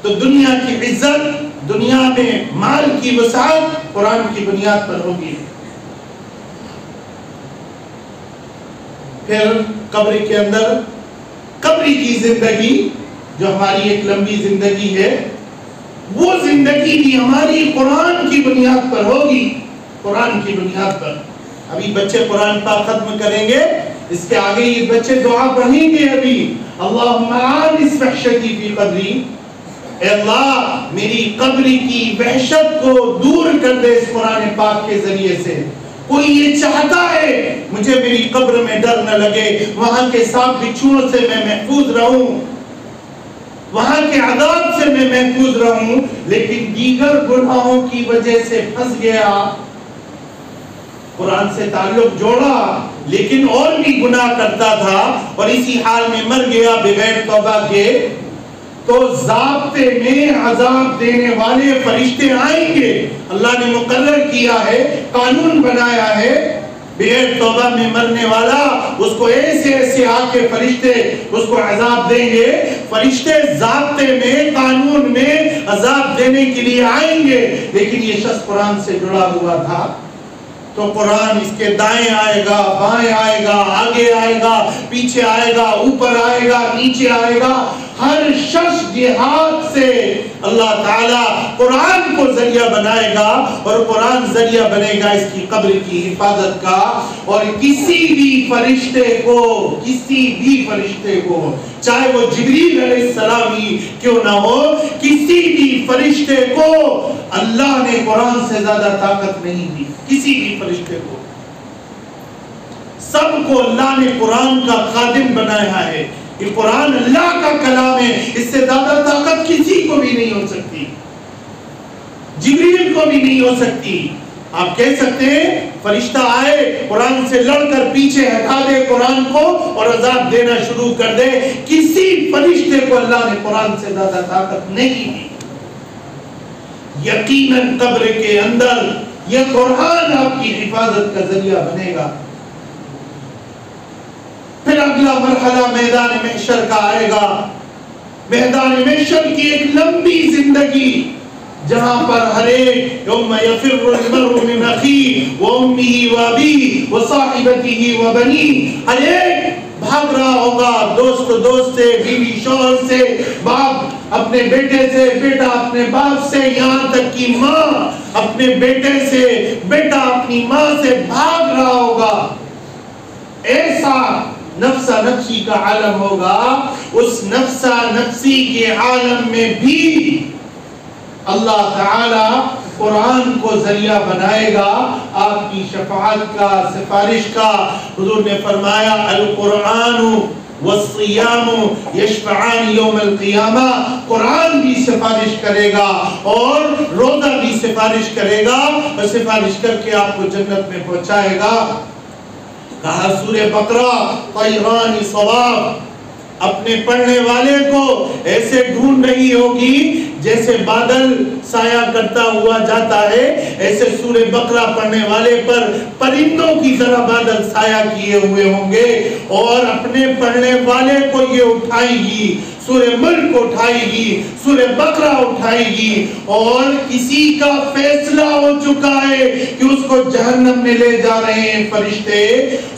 تو دنیا کی عزت، دنیا میں مال کی وسعت قرآن کی بنیاد پر ہوگی. پھر قبر کے اندر قبر کی زندگی جو ہماری ایک لمبی زندگی ہے، وہ زندگی بھی ہماری قرآن کی بنیاد پر ہوگی. قرآن کی بنیاد پر. ابھی بچے قرآن پاک ختم کریں گے، اس کے آگے یہ بچے دعا پڑھیں گے. ابھی اللہم آنس وحشتی فی قبری، اے اللہ میری قبر کی وحشت کو دور کر دے اس قرآن پاک کے ذریعے سے. کوئی یہ چاہتا ہے مجھے میری قبر میں ڈر نہ لگے، وہاں کے سانپ بچھوؤں سے میں محفوظ رہوں، وہاں کے عذاب سے میں محفوظ رہوں، لیکن دیگر گناہوں کی وجہ سے پھنس گیا، قرآن سے تعلق جوڑا لیکن اور بھی گناہ کرتا تھا اور اسی حال میں مر گیا بغیر توبہ کے، تو ضابطے میں عذاب دینے والے فرشتے آئیں گے. اللہ نے مقرر کیا ہے، قانون بنایا ہے، بغیر توبہ میں مرنے والا اس کو ایسے آ کے فرشتے اس کو عذاب دیں گے. فرشتے ضابطے میں، قانون میں عذاب دینے کے لیے آئیں گے، لیکن یہ شخص قرآن سے جڑا ہوا تھا تو قرآن اس کے دائیں آئے گا، بائیں آئے گا، آگے آئے گا، پیچھے آئے گا، اوپر آئے گا، نیچے آئے گا. ہر شخص جہاد سے اللہ تعالیٰ قرآن کو ذریعہ بنائے گا اور قرآن ذریعہ بنے گا اس کی قبر کی حفاظت کا. اور کسی بھی فرشتے کو چاہے وہ جبریل علیہ السلام ہی کیوں نہ ہو، کسی بھی فرشتے کو اللہ نے قرآن سے زیادہ طاقت نہیں دی. کسی بھی فرشتے کو، سب کو اللہ نے قرآن کا خادم بنایا ہے. یہ قرآن اللہ کا کلام ہے، اس سے زیادہ طاقت کسی کو بھی نہیں ہو سکتی، جبریل کو بھی نہیں ہو سکتی. آپ کہہ سکتے ہیں فرشتہ آئے قرآن سے لڑ کر پیچھے ہٹا دے قرآن کو اور عذاب دینا شروع کر دے، کسی فرشتے کو اللہ نے قرآن سے زیادہ طاقت نہیں دی. یقیناً قبر کے اندر یہ قرآن آپ کی حفاظت کا ذریعہ بنے گا. پھر اگلا مرحلہ میدان محشر کا آئے گا. میدان محشر کی ایک لمبی زندگی جہاں پر ہر ایک یوم یفر المرء من اخیہ وامہ وابیہ وصاحبتہ وبنیہ، ہر ایک بھاگ رہا ہوگا، دوست سے، بیوی شوہر سے، باپ اپنے بیٹے سے، بیٹا اپنے باپ سے، یہاں تک کہ ماں اپنے بیٹے سے، بیٹا اپنی ماں سے بھاگ رہا ہوگا. ایسا نفسا نفسی کا عالم ہوگا. اس نفسا نفسی کے عالم میں بھی اللہ تعالی قرآن کو ذریعہ بنائے گا آپ کی شفاعت کا، سفارش کا. حضور نے فرمایا القرآن والصیام یشفعان یوم القیامہ، قرآن بھی سفارش کرے گا اور روزہ بھی سفارش کرے گا اور سفارش کر کے آپ کو جنت میں پہنچائے گا. کہا سورہ بقرہ طیران صواب، اپنے پڑھنے والے کو ایسے ڈھونڈ رہی ہوگی جیسے بادل سایہ کرتا ہوا جاتا ہے، ایسے سورہ بقرہ پڑھنے والے پر پرندوں کی طرح بادل سایہ کیے ہوئے ہوں گے اور اپنے پڑھنے والے کو یہ اٹھائے گی، سورہ ملک اٹھائے گی، سورہ بقرہ اٹھائے گی اور کسی کا فیصلہ ہو چکا ہے کہ اس کو جہنم میں لے جا رہے ہیں فرشتے.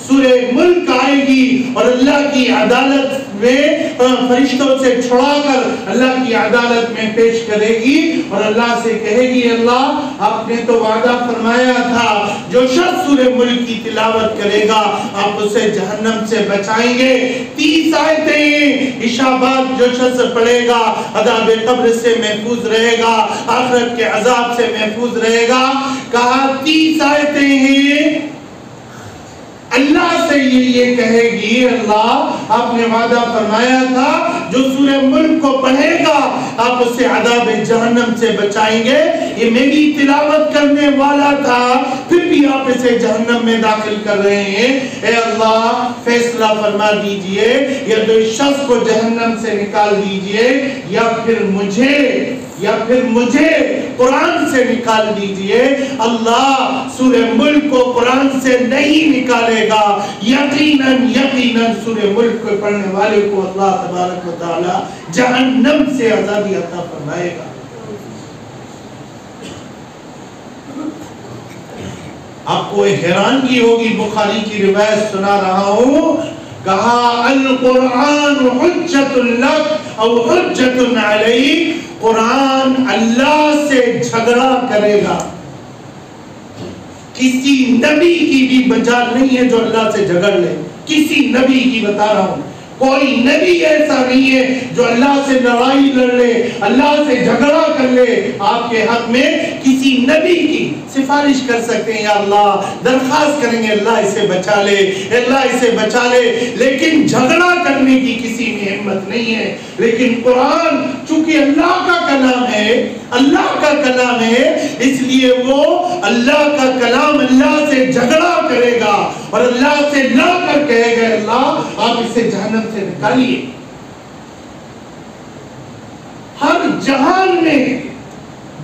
سورہ ملک آئے گی اور اللہ کی عدالت میں فرشتوں سے چھڑا کر اللہ کی عدالت میں پیش کرے گی اور اللہ سے کہے گی اللہ آپ نے تو وعدہ فرمایا تھا جو شخص سورہ ملک کی تلاوت کرے گا آپ اسے جہنم سے بچائیں گے. 30 آیتیں عشاء بعد جو شخص پڑھے گا عذاب قبر سے محفوظ رہے گا، آخرت کے عذاب سے محفوظ رہے گا. کہا 30 آیتیں ہیں. اللہ سے یہ کہے گی اللہ آپ نے وعدہ فرمایا تھا جو سورہ ملک کو پڑھے گا آپ اسے عذاب جہنم سے بچائیں گے، یہ میری تلاوت کرنے والا تھا پھر بھی آپ اسے جہنم میں داخل کر رہے ہیں. اے اللہ فیصلہ فرما دیجئے، یا تو اس شخص کو جہنم سے نکال دیجئے یا پھر مجھے قرآن سے نکال دیجئے. اللہ سورہ ملک کو قرآن سے نہیں نکالے گا. یقیناً سورہ ملک کو پڑھنے والے کو اللہ تبارک و تعالی جہنم سے آزادی عطا فرمائے گا. آپ کو حیرانگی ہوگی، بخاری کی روایت سنا رہا ہوں. کہا القرآن حجت لک او حجت علیک، قرآن اللہ سے جھگڑا کرے گا. کسی نبی کی بھی مجال نہیں ہے جو اللہ سے جھگڑ لے. کسی نبی کی بتا رہا ہوں، کوئی نبی ایسا نہیں ہے جو اللہ سے لڑائی لڑ لے، اللہ سے جھگڑا کر لے. آپ کے حق میں کسی نبی کی سفارش کر سکتے ہیں، یا اللہ درخواست کریں گے اللہ اسے بچا لے، اللہ اسے بچا لے، لیکن جھگڑا کرنے کی کسی میں ہمت نہیں ہے. لیکن قرآن چونکہ اللہ کا کلام ہے، اللہ کا کلام ہے، اس لیے وہ اللہ کا کلام اللہ سے جھگڑا کرے گا اور اللہ سے لڑ کر کہے گا اللہ آپ اسے جہنم سے نکالیے. ہر جہان میں،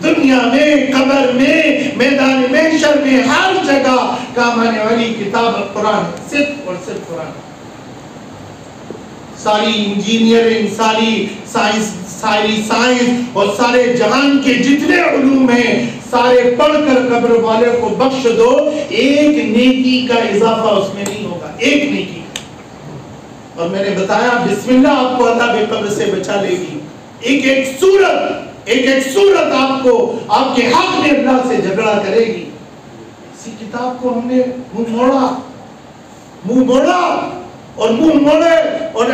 دنیا میں، قبر میں، میدان محشر میں، ہر جگہ کام آنے والی کتاب قرآن، صرف اور صرف قرآن. ساری انجینئرنگ، ساری سائنس اور سارے جہان کے جتنے علوم ہیں سارے پڑھ کر قبر والے کو بخش دو، ایک نیکی کا اضافہ اس میں نہیں ہوگا، ایک نیکی. اور میں نے بتایا بسم اللہ آپ کو عذاب قبر سے بچا لے گی. ایک صورت آپ کو آپ کے حق میں اللہ سے جھگڑا کرے گی. اسی کتاب کو ہم نے منہ موڑے اور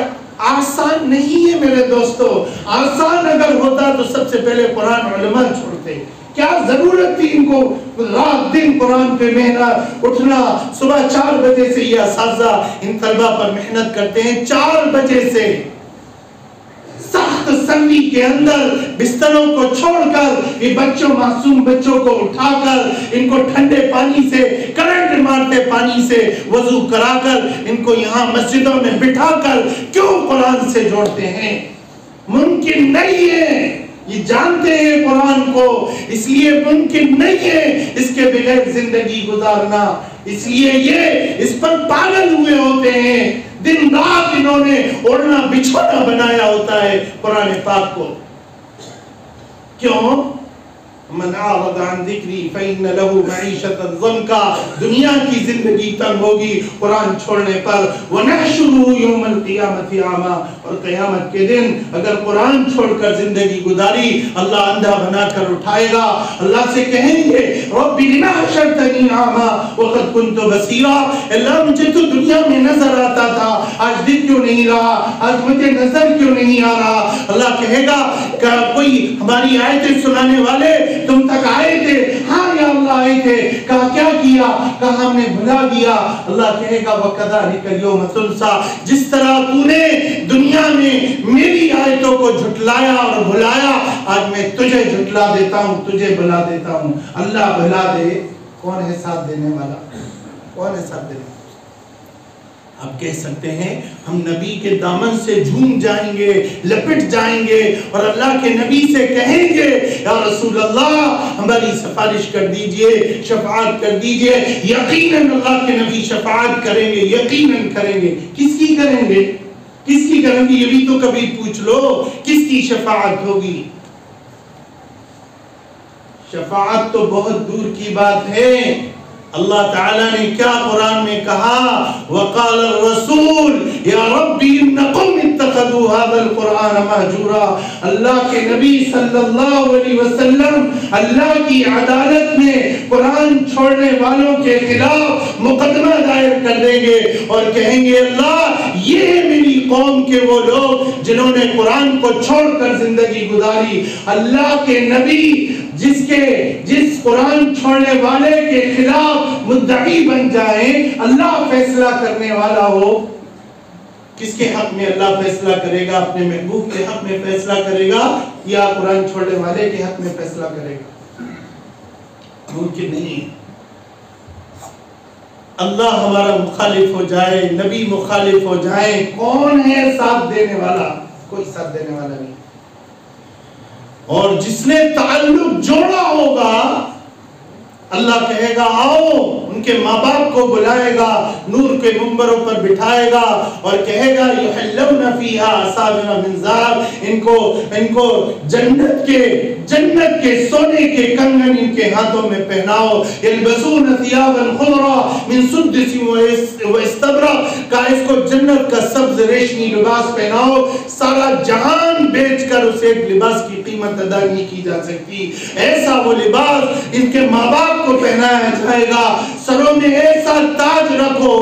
آسان نہیں ہے میرے دوستو. آسان اگر ہوتا تو سب سے پہلے قرآن علماء چھوڑتے. کیا ضرورت تھی ان کو رات دن قرآن پہ محنت اٹھنا؟ صبح 4 بجے سے یہ اساتذہ ان طلبہ پر محنت کرتے ہیں. 4 بجے سے سخت سردی کے اندر بستروں کو چھوڑ کر یہ معصوم بچوں کو اٹھا کر ان کو ٹھنڈے پانی سے، کرنٹ مارتے پانی سے وضو کرا کر ان کو یہاں مسجدوں میں بٹھا کر کیوں قرآن سے جوڑتے ہیں؟ ممکن نہیں ہے. یہ جانتے ہیں قرآن کو، اس لیے ممکن نہیں ہے اس کے بغیر زندگی گزارنا. اس لیے یہ اس پر پاگل ہوئے ہوتے ہیں. دن رات انہوں نے اوڑھنا بچھونا بنایا ہوتا ہے قرآن پاک کو. کیوں؟ من اعرض عن ذکری فإن له معیشۃ ضنکا، دنیا کی زندگی تنگ ہوگی قرآن چھوڑنے پر. ونحشره یوم القیامۃ اعمی، اور قیامت کے دن اگر قرآن چھوڑ کر زندگی گزاری اللہ اندھا بنا کر اٹھائے گا. اللہ سے کہیں گے رب لما حشرتنی اعمی وقد كنت بصیرا، اللہ مجھے تو دنیا میں نظر آتا تھا، آج دن کیوں نہیں رہا، آج مجھے نظر کیوں نہیں آ رہا. اللہ کہے گا کہ کوئی ہماری آیتیں سنانے والے تم تک آئے تھے؟ ہاں یا اللہ آئے تھے. کہا کیا کیا؟ کہا ہم نے بھلا دیا. اللہ کہے گا وَكَذَلِكَ الْيَوْمَ تُنسَىٰ، جس طرح تو نے دنیا میں میری آیتوں کو جھٹلایا اور بھلایا، آج میں تجھے جھٹلا دیتا ہوں، تجھے بھلا دیتا ہوں. اللہ بھلا دے، کون ہے ساتھ دینے والا؟ کون ہے ساتھ دینے والا؟ آپ کہہ سکتے ہیں ہم نبی کے دامن سے جھوم جائیں گے، لپٹ جائیں گے اور اللہ کے نبی سے کہیں گے یا رسول اللہ ہماری سفارش کر دیجئے، شفاعت کر دیجئے. یقیناً اللہ کے نبی شفاعت کریں گے، یقیناً کریں گے. کس کی کریں گے؟ کس کی کریں گے؟ یہ بھی تو کبھی پوچھ لو، کس کی شفاعت ہوگی؟ شفاعت تو بہت دور کی بات ہے. اللہ تعالیٰ نے کیا قرآن میں کہا؟ وقال الرسول یا ربی ان قوم اتخذوا هذا القرآن مہجورا. اللہ کے نبی صلی اللہ علیہ وسلم اللہ کی عدالت میں قرآن چھوڑنے والوں کے خلاف مقدمہ دائر کر دیں گے اور کہیں گے اللہ یہ ہے میری قوم کے وہ لوگ جنہوں نے قرآن کو چھوڑ کر زندگی گزاری. اللہ کے نبی جس قرآن چھوڑنے والے کے خلاف مدعی بن جائیں، اللہ فیصلہ کرنے والا ہو. کس کے حق میں اللہ فیصلہ کرے گا؟ اپنے محبوب کے حق میں فیصلہ کرے گا یا قرآن چھوڑنے والے کے حق میں فیصلہ کرے گا؟ ممکن نہیں. اللہ ہمارا مخالف ہو جائے، نبی مخالف ہو جائے، کون ہے ساتھ دینے والا؟ کوئی ساتھ دینے والا نہیں. اور جس نے تعلق جوڑا ہوگا اللہ کہے گا آؤ، ان کے ماں باپ کو بلائے گا، نور کے منبروں پر بٹھائے گا اور کہے گا یحلون فیہا اساور من ذہب، ان کو جنت کے سونے کے کنگن ان کے ہاتھوں میں پہناؤ. یلبسون ثیابا خضرا من سدس و استبرق، کا اس کو جنت کا سبز ریشمی لباس پہناؤ. سارا جہان بیچ کر اسے ایک لباس کی قیمت ادا نہیں کی جا سکتی. ایسا وہ لباس ان کے ماں باپ کو پہنایا جائے گا. سروں میں ایسا تاج رکھو،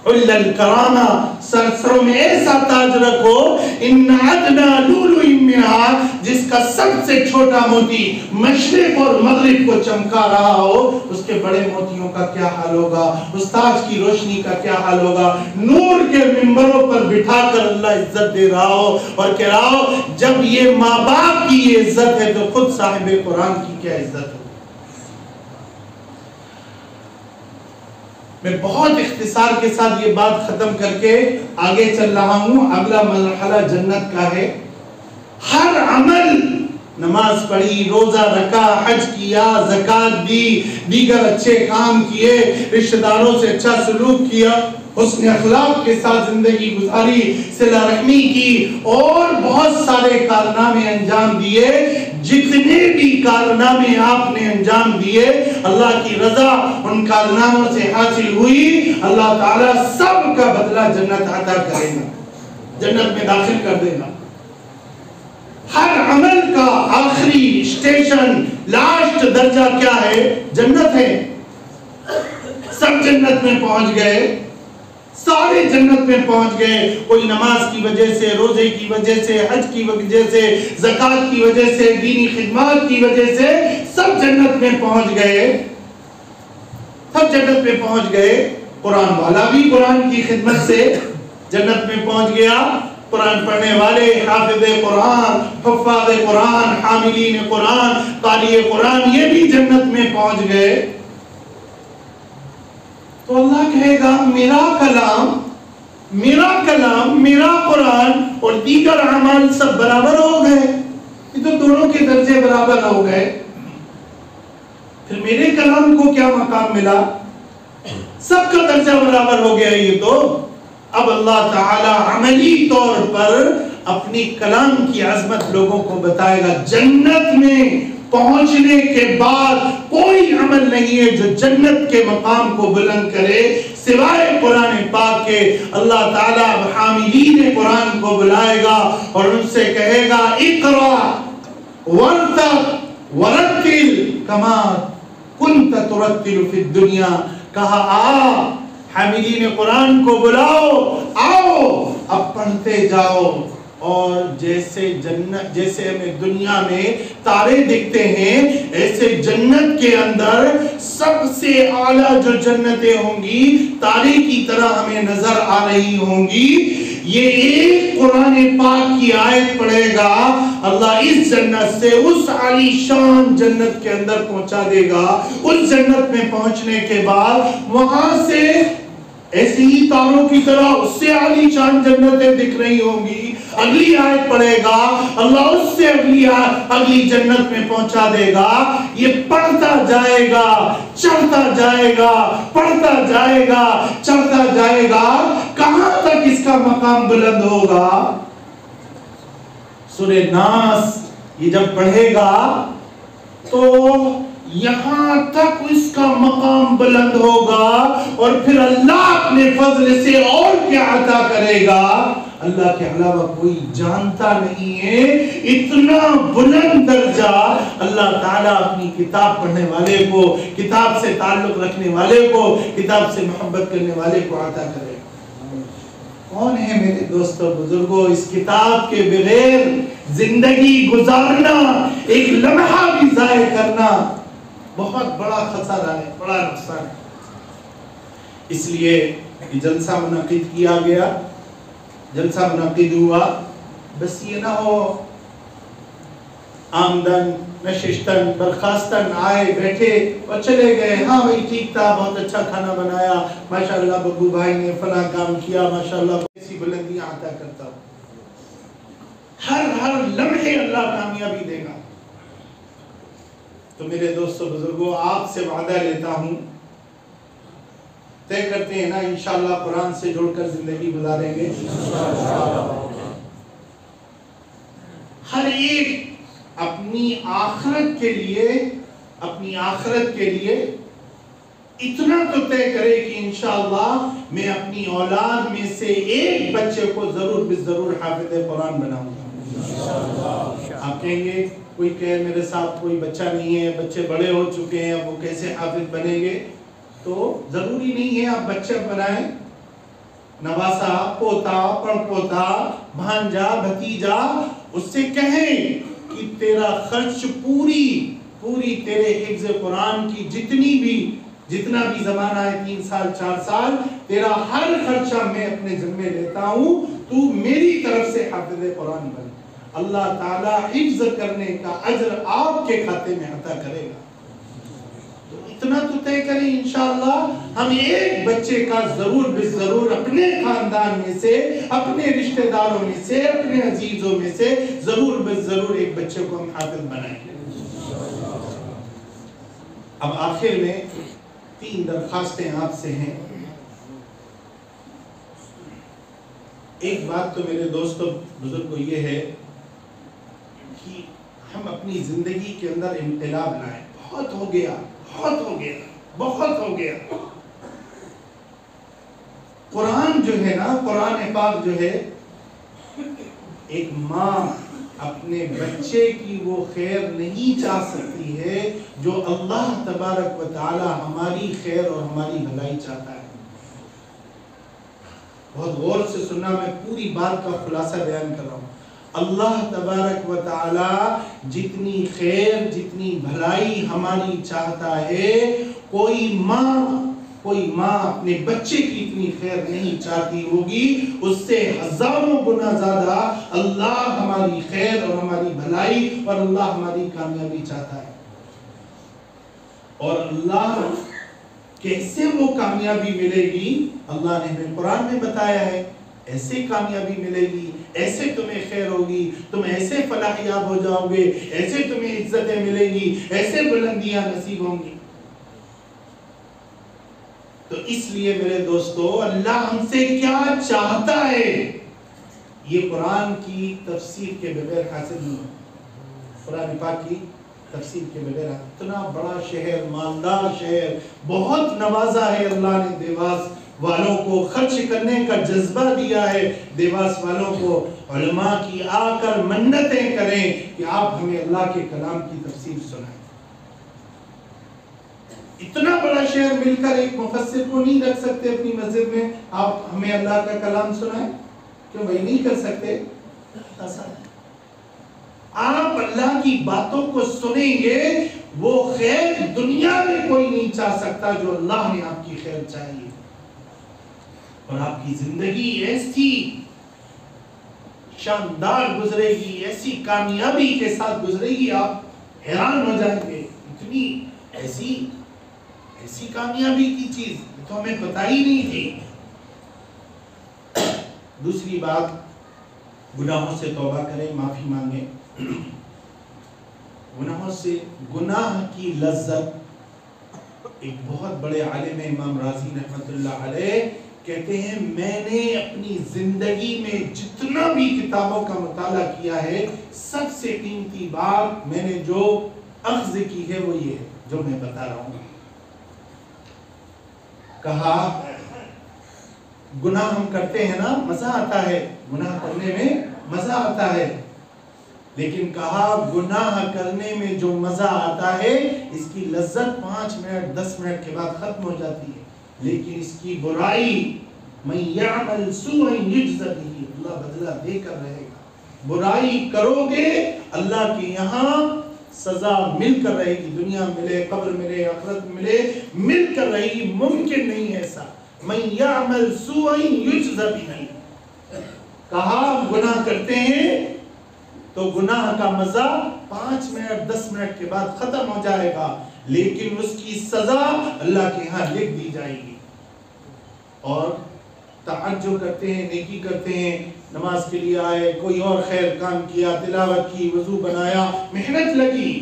الکرامہ، سروں میں ایسا تاج رکھو، ان ادنی لؤلؤ منھا، جس کا سب سے چھوٹا موتی مشرق اور مغرب کو چمکا رہا ہو، اس کے بڑے موتیوں کا کیا حال ہوگا، اس تاج کی روشنی کا کیا حال ہوگا. نور کے منبروں پر بٹھا کر اللہ عزت دے رہا ہو اور کہہ رہا ہو جب یہ ماں باپ کی یہ عزت ہے تو خود صاحب قرآن کی کیا عزت ہے. میں بہت اختصار کے ساتھ یہ بات ختم کر کے آگے چل رہا ہوں. اگلا مرحلہ جنت کا ہے. ہر عمل، نماز پڑھی، روزہ رکھا، حج کیا، زکوٰۃ دی، دیگر اچھے کام کیے، رشتہ داروں سے اچھا سلوک کیا، حسن اخلاق کے ساتھ زندگی گزاری، صلہ رحمی کی اور بہت سارے کارنامے انجام دیے. جتنے بھی کارنامے آپ نے انجام دیے اللہ کی رضا ان کارناموں سے حاصل ہوئی، اللہ تعالیٰ سب کا بدلہ جنت عطا کرے گا، جنت میں داخل کر دے گا. ہر عمل کا آخری اسٹیشن، لاسٹ درجہ کیا ہے؟ جنت ہے. سب جنت میں پہنچ گئے، سارے جنت میں پہنچ گئے. کوئی نماز کی وجہ سے، روزے کی وجہ سے، حج کی وجہ سے، زکوٰۃ کی وجہ سے، دینی خدمات کی وجہ سے سب جنت میں پہنچ گئے. سب جنت میں پہنچ گئے. قرآن والا بھی قرآن کی خدمت سے جنت میں پہنچ گیا. قرآن پڑھنے والے، حافظ قرآن، حفاظ قرآن، حاملین قرآن، قاری قرآن، یہ بھی جنت میں پہنچ گئے. تو اللہ کہے گا میرا کلام، میرا قرآن اور دیگر اعمال سب برابر ہو گئے. یہ تو دونوں کے درجے برابر ہو گئے. پھر میرے کلام کو کیا مقام ملا؟ سب کا درجہ برابر ہو گیا یہ تو. اب اللہ تعالی عملی طور پر اپنی کلام کی عظمت لوگوں کو بتائے گا. جنت میں پہنچنے کے بعد کوئی عمل نہیں ہے جو جنت کے مقام کو بلند کرے سوائے قرآن پاک کے. اللہ تعالیٰ حاملین قرآن کو بلائے گا اور ان سے کہے گا اقرا ورتق ورتل کما کنت ترتل فی الدنیا. کہا حاملین قرآن کو بلاؤ, آؤ اب پڑھتے جاؤ. اور جیسے ہمیں دنیا میں تارے دکھتے ہیں ایسے جنت کے اندر سب سے اعلیٰ جو جنتیں ہوں گی تارے کی طرح ہمیں نظر آ رہی ہوں گی. یہ ایک قرآن پاک کی آیت پڑھے گا, اللہ اس جنت سے اس عالی شان جنت کے اندر پہنچا دے گا. اس جنت میں پہنچنے کے بعد وہاں سے ایسی ہی تاروں کی طرح اس سے عالی شان جنتیں دکھ رہی ہوں گی. اگلی آیت پڑھے گا, اللہ اس سے اگلی جنت میں پہنچا دے گا. یہ پڑھتا جائے گا, چڑھتا جائے گا, پڑھتا جائے گا, چڑھتا جائے گا. کہاں تک اس کا مقام بلند ہوگا؟ سورہ ناس یہ جب پڑھے گا تو یہاں تک اس کا مقام بلند ہوگا اور پھر اللہ اپنے فضل سے اور کیا عطا کرے گا اللہ کے علاوہ کوئی جانتا نہیں ہے. اتنا بلند درجہ اللہ تعالیٰ اپنی کتاب پڑھنے والے کو, کتاب سے تعلق رکھنے والے کو, کتاب سے محبت کرنے والے کو عطا کرے. کون ہے میرے دوستو بزرگوں اس کتاب کے بغیر زندگی گزارنا, ایک لمحہ بھی ضائع کرنا بہت بڑا خسارہ ہے, بڑا نقصان ہے. اس لیے یہ جلسہ منعقد کیا گیا, جلسہ منعقد ہوا, بس یہ نہ ہو آمدن نشستن برخاستن آئے بیٹھے اور چلے گئے. ہاں بھائی ٹھیک تھا, بہت اچھا کھانا بنایا, ماشاءاللہ ببو بھائی نے فلاں کام کیا, ماشاءاللہ ایسی بلندیاں عطا کرتا. ہر لمحے اللہ کامیابی دے گا. تو میرے دوستو بزرگوں آپ سے وعدہ لیتا ہوں, طے کرتے ہیں نا انشاءاللہ قرآن سے جوڑ کر زندگی گزاریں گے. ہر ایک اپنی آخرت کے لیے اتنا تو طے کرے کہ انشاءاللہ میں اپنی اولاد میں سے ایک بچے کو ضرور حافظ قرآن بناؤں گا. آپ کہیں گے کوئی کہے میرے ساتھ کوئی بچہ نہیں ہے, بچے بڑے ہو چکے ہیں, وہ کیسے حافظ بنیں گے؟ تو ضروری نہیں ہے آپ بچے بنائیں, نواسا, پوتا, پڑ پوتا, بھانجا, بھتیجا, اس سے کہیں کہ تیرا خرچ پوری تیرے حفظ قرآن کی جتنا بھی زمانہ ہے 3 سال 4 سال, تیرا ہر خرچہ میں اپنے ذمہ لیتا ہوں, تو میری طرف سے حافظ قرآن بن. اللہ تعالیٰ حفظ کرنے کا اجر آپ کے کھاتے میں عطا کرے گا. تو اتنا تو طے کریں انشاءاللہ ہم ایک بچے کا ضرور اپنے خاندان میں سے, اپنے رشتہ داروں میں سے, اپنے عزیزوں میں سے ضرور ایک بچے کو ہم حافظ بنائیں گے. اب آخر میں 3 درخواستیں آپ سے ہیں. ایک بات تو میرے دوستو بزرگوں یہ ہے کہ ہم اپنی زندگی کے اندر انقلاب لائیں. بہت ہو گیا. قرآن جو ہے نا, قرآن پاک جو ہے, ایک ماں اپنے بچے کی وہ خیر نہیں چاہ سکتی ہے جو اللہ تبارک و تعالی ہماری خیر اور ہماری بھلائی چاہتا ہے. بہت غور سے سننا, میں پوری بات کا خلاصہ بیان کر رہا ہوں. اللہ تبارک و تعالی جتنی خیر جتنی بھلائی ہماری چاہتا ہے, کوئی ماں اپنے بچے کی اتنی خیر نہیں چاہتی ہوگی. اس سے ہزاروں گنا زیادہ اللہ ہماری خیر اور ہماری بھلائی اور اللہ ہماری کامیابی چاہتا ہے. اور اللہ کیسے وہ کامیابی ملے گی اللہ نے ہمیں قرآن میں بتایا ہے. ایسے کامیابی ملے گی, ایسے تمہیں خیر ہوگی, تم ایسے فلاحیاب ہو جاؤ گے, ایسے تمہیں عزتیں ملیں گی, ایسے بلندیاں نصیب ہوں گی. تو اس لیے میرے دوستو اللہ ہم سے کیا چاہتا ہے یہ قرآن کی تفسیر کے بغیر حاصل نہیں ہے. قرآن پاک کی تفسیر کے بغیر اتنا بڑا شہر، مالدار شہر، بہت نوازا ہے اللہ نے دیواس والوں کو، خرچ کرنے کا جذبہ دیا ہے دیواس والوں کو. علماء کی آ کر منتیں کریں کہ آپ ہمیں اللہ کے کلام کی تفسیر سنائیں. اتنا بڑا شہر مل کر ایک مفسر کو نہیں رکھ سکتے اپنی مسجد میں، آپ ہمیں اللہ کا کلام سنائیں؟ کیوں بھائی نہیں کر سکتے؟ آپ اللہ کی باتوں کو سنیں گے، وہ خیر دنیا میں کوئی نہیں چاہ سکتا جو اللہ نے آپ کی خیر چاہیے، اور آپ کی زندگی ایسی شاندار گزرے گی، ایسی کامیابی کے ساتھ گزرے گی، آپ حیران ہو جائیں گے. اتنی ایسی کامیابی کی چیز تو ہمیں پتہ ہی نہیں تھی. دوسری بات، گناہوں سے توبہ کریں، معافی مانگیں. گناہوں سے، گناہ کی لذت، ایک بہت بڑے عالم امام رازی رحمت اللہ علیہ کہتے ہیں میں نے اپنی زندگی میں جتنا بھی کتابوں کا مطالعہ کیا ہے، سب سے قیمتی بات میں نے جو اخذ کی ہے وہ یہ ہے جو میں بتا رہا ہوں. کہا گناہ ہم کرتے ہیں نا، مزہ آتا ہے، گناہ کرنے میں مزہ آتا ہے، لیکن کہا گناہ کرنے میں جو مزہ آتا ہے اس کی لذت 5 منٹ 10 منٹ کے بعد ختم ہو جاتی ہے، لیکن اس کی برائی من یعمل سوءا یجز بہ، اللہ بدلہ دے کر رہے گا. برائی کرو گے اللہ کے یہاں سزا مل کر رہے گی، دنیا ملے، قبر ملے، آخرت ملے، مل کر رہے گی. ممکن نہیں ایسا. من یعمل سوءا یجز بہ، کہا گناہ کرتے ہیں تو گناہ کا مزہ 5 منٹ 10 منٹ کے بعد ختم ہو جائے گا، لیکن اس کی سزا اللہ کے ہاں لکھ دی جائے گی. اور تعجب کرتے ہیں، نیکی کرتے ہیں، نماز کے لیے آئے، کوئی اور خیر کام کیا، تلاوت کی، وضو بنایا، محنت لگی،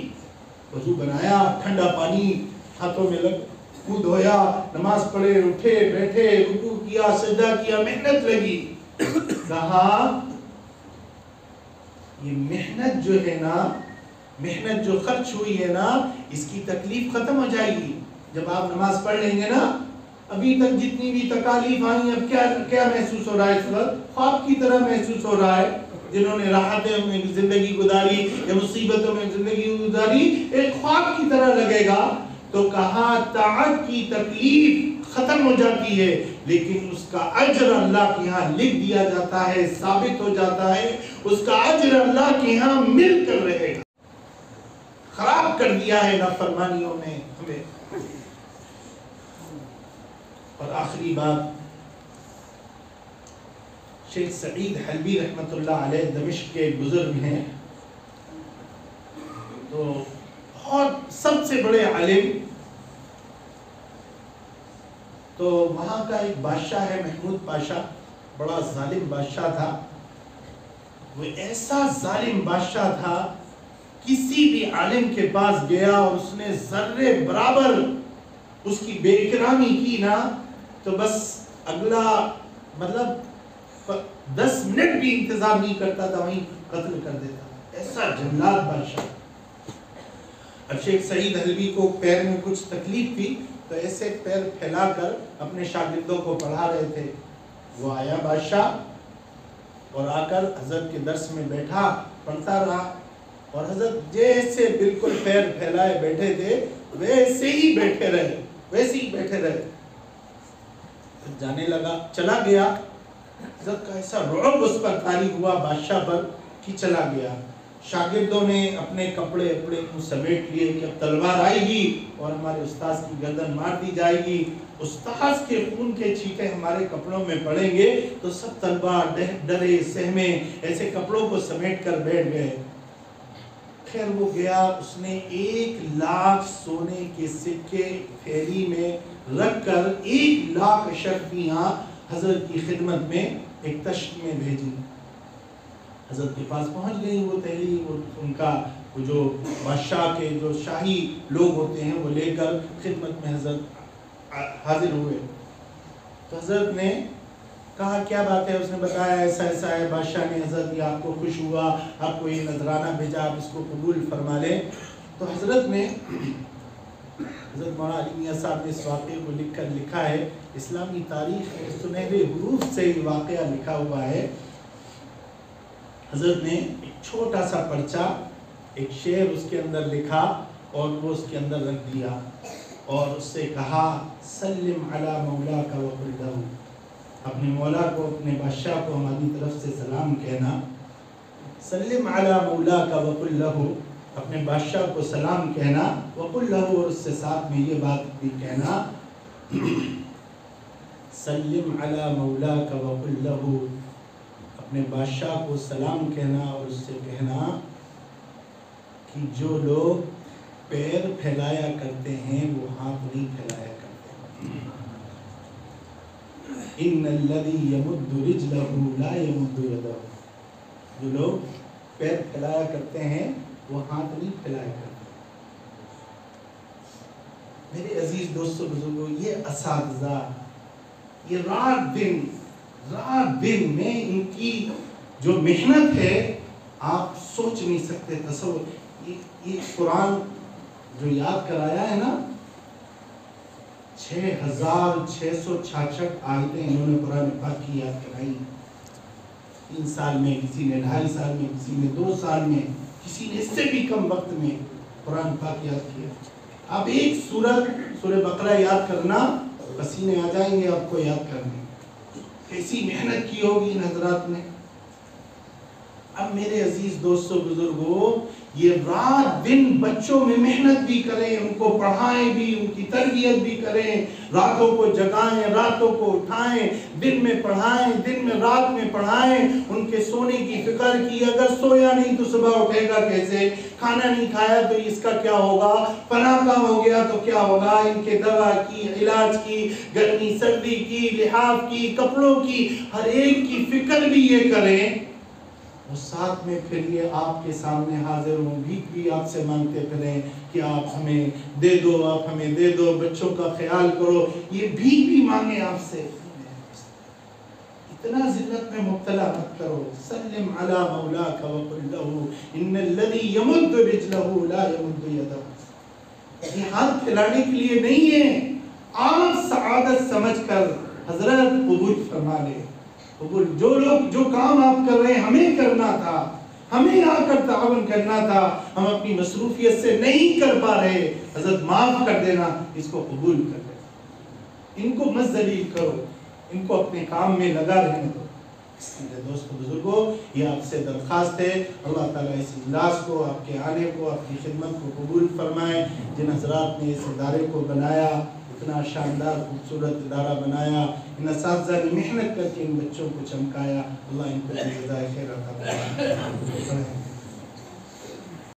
وضو بنایا، ٹھنڈا پانی ہاتھوں میں لگ، منہ دھویا، نماز پڑھے، اٹھے، بیٹھے، رکوع کیا، سجدہ کیا، محنت لگی. کہا یہ محنت جو ہے نا، محنت جو خرچ ہوئی ہے نا، اس کی تکلیف ختم ہو جائے گی جب آپ نماز پڑھ لیں گے نا. ابھی تک جتنی بھی تکالیف آئی، اب کیا محسوس ہو رہا ہے؟ اس وقت خواب کی طرح محسوس ہو رہا ہے. جنہوں نے راحتیں میں زندگی گزاری یا مصیبتوں میں زندگی گزاری، ایک خواب کی طرح لگے گا. تو کہا طاعت کی تکلیف ختم ہو جاتی ہے، لیکن اس کا اجر اللہ کے ہاں لکھ دیا جاتا ہے، ثابت ہو جاتا ہے، اس کا اجر اللہ کے ہاں مل کر رہے گا. خراب کر دیا ہے نافرمانیوں میں ہمیں. اور آخری بات، شیخ سعید حلبی رحمت اللہ علیہ دمشق کے بزرگ ہیں، تو بہت سب سے بڑے عالم. تو وہاں کا ایک بادشاہ ہے محمود پاشا، بڑا ظالم بادشاہ تھا. وہ ایسا ظالم بادشاہ تھا، کسی بھی عالم کے پاس گیا اور اس نے ذرے برابر اس کی بے اکرامی کی نا، تو بس اگلا مطلب 10 منٹ بھی انتظار نہیں کرتا تھا، وہیں قتل کر دیتا. ایسا جلاد بادشاہ. اب شیخ سعید حلبی کو پیر میں کچھ تکلیف تھی، تو ایسے پیر پھیلا کر اپنے شاگردوں کو پڑھا رہے تھے. وہ آیا بادشاہ اور آ کر حضرت کے درس میں بیٹھا، پڑھتا رہا، اور حضرت جیسے بالکل پیر پھیلائے بیٹھے تھے ویسے ہی بیٹھے رہے، ویسے ہی بیٹھے رہے. جانے لگا، چلا گیا. حضرت کا ایسا رعب اس پر طاری ہوا بادشاہ پر کہ چلا گیا. شاگردوں نے اپنے کپڑے اپنے سمیٹ لیے کہ اب تلوار آئے گی اور ہمارے استاذ کی گردن مار دی جائے گی، استاذ کے خون کے چھینٹے ہمارے کپڑوں میں پڑیں گے. تو سب تلوار ڈرے سہمے ایسے کپڑوں کو سمیٹ کر بیٹھ گئے. خیر وہ گیا، اس نے 1 لاکھ سونے کے سکے تھیلی میں رکھ کر 1 لاکھ اشرفیاں حضرت کی خدمت میں ایک تشت میں بھیجی. حضرت کے پاس پہنچ گئی وہ تحلی، ان کا وہ جو بادشاہ کے جو شاہی لوگ ہوتے ہیں وہ لے کر خدمت میں حضرت حاضر ہوئے. تو حضرت نے کہا کیا بات ہے؟ اس نے بتایا ایسا ایسا ہے، بادشاہ نے حضرت یہ آپ کو خوش ہوا، آپ کو یہ نذرانہ بھیجا، آپ اس کو قبول فرما لیں۔ تو حضرت نے، حضرت مولانا علی میاں صاحب نے اس واقعے کو لکھ کر لکھا ہے، اسلامی تاریخ میں سنہرے حروف سے یہ واقعہ لکھا ہوا ہے۔ حضرت نے ایک چھوٹا سا پرچہ، ایک شعر اس کے اندر لکھا اور وہ اس کے اندر رکھ دیا اور اس سے کہا سلم علی مولاک وقل لہ، اپنے مولا کو، اپنے بادشاہ کو ہماری طرف سے سلام کہنا۔ سلم علی مولاک وقل لہ، اپنے بادشاہ کو سلام کہنا، وقل لہ، اور اس سے ساتھ میں یہ بات بھی کہنا، سلم علی مولاک وقل لہ، اپنے بادشاہ کو سلام کہنا اور اس سے کہنا کہ جو لوگ پیر پھیلایا کرتے ہیں وہ ہاتھ نہیں پھیلایا کرتے۔ ان الذی یمد رجلہ لا یمد یدہ، جو لوگ پیر پھیلایا کرتے ہیں وہ ہاتھ نہیں پھیلایا کرتے۔ میرے عزیز دوستو بزرگوں، یہ اساتذہ، یہ رات دن میں ان کی جو محنت ہے آپ سوچ نہیں سکتے، تصور۔ یہ قرآن جو یاد کرایا ہے نا، 6666 آیتیں انہوں نے قرآن پاک کی یاد کرائی، 3 سال میں، کسی نے 2.5 سال میں، کسی نے 2 سال میں، کسی نے اس سے بھی کم وقت میں قرآن پاک یاد کیا۔ آپ ایک سورہ بقرہ یاد کرنا، پسینے آ جائیں گے آپ کو یاد کرنے، کیسی محنت کی ہوگی ان حضرات نے۔ اب میرے عزیز دوستو بزرگوں، یہ رات دن بچوں میں محنت بھی کریں، ان کو پڑھائیں بھی، ان کی تربیت بھی کریں، راتوں کو جگائیں، راتوں کو اٹھائیں، دن میں پڑھائیں، دن میں رات میں پڑھائیں، ان کے سونے کی فکر کی، اگر سویا نہیں تو صبح اٹھے گا کیسے، کھانا نہیں کھایا تو اس کا کیا ہوگا، پناہ کم ہو گیا تو کیا ہوگا، ان کے دوا کی، علاج کی، گرمی سردی کی، لحاف کی، کپڑوں کی، ہر ایک کی فکر بھی یہ کریں، اور ساتھ میں پھر یہ آپ کے سامنے حاضر ہوں، بھیک بھی آپ سے مانگتے پھریں کہ آپ ہمیں دے دو، آپ ہمیں دے دو، بچوں کا خیال کرو، یہ بھیک بھی مانگے آپ سے۔ اتنا ذلت میں مبتلا مت کرو۔ سلم علی مولاک وقل لہ ان الذی یمد رجلہ لا یمد یدہ، یہ ہاتھ پھیلانے کے لیے نہیں ہے، آپ سعادت سمجھ کر حضرت قبول فرما لے۔ جو کام آپ کر رہے ہیں ہمیں کرنا تھا، ہمیں آ کر تعاون کرنا تھا، ہم اپنی مصروفیت سے نہیں کر پا رہے، حضرت معاف کر دینا، اس کو قبول کر لیں، ان کو مت ذلیل کرو، ان کو اپنے کام میں لگا رہنے دو۔ دوستو بزرگوں، یہ آپ سے درخواست ہے، اللہ تعالیٰ اس اجلاس کو، آپ کے آنے کو، آپ کی خدمت کو قبول فرمائے۔ جن حضرات نے اس ادارے کو بنایا، اتنا شاندار خوبصورت ادارہ بنایا، ان اساتذہ نے محنت کر کے ان بچوں کو چمکایا، اللہ ان کو جزائے خیر عطا فرمائے۔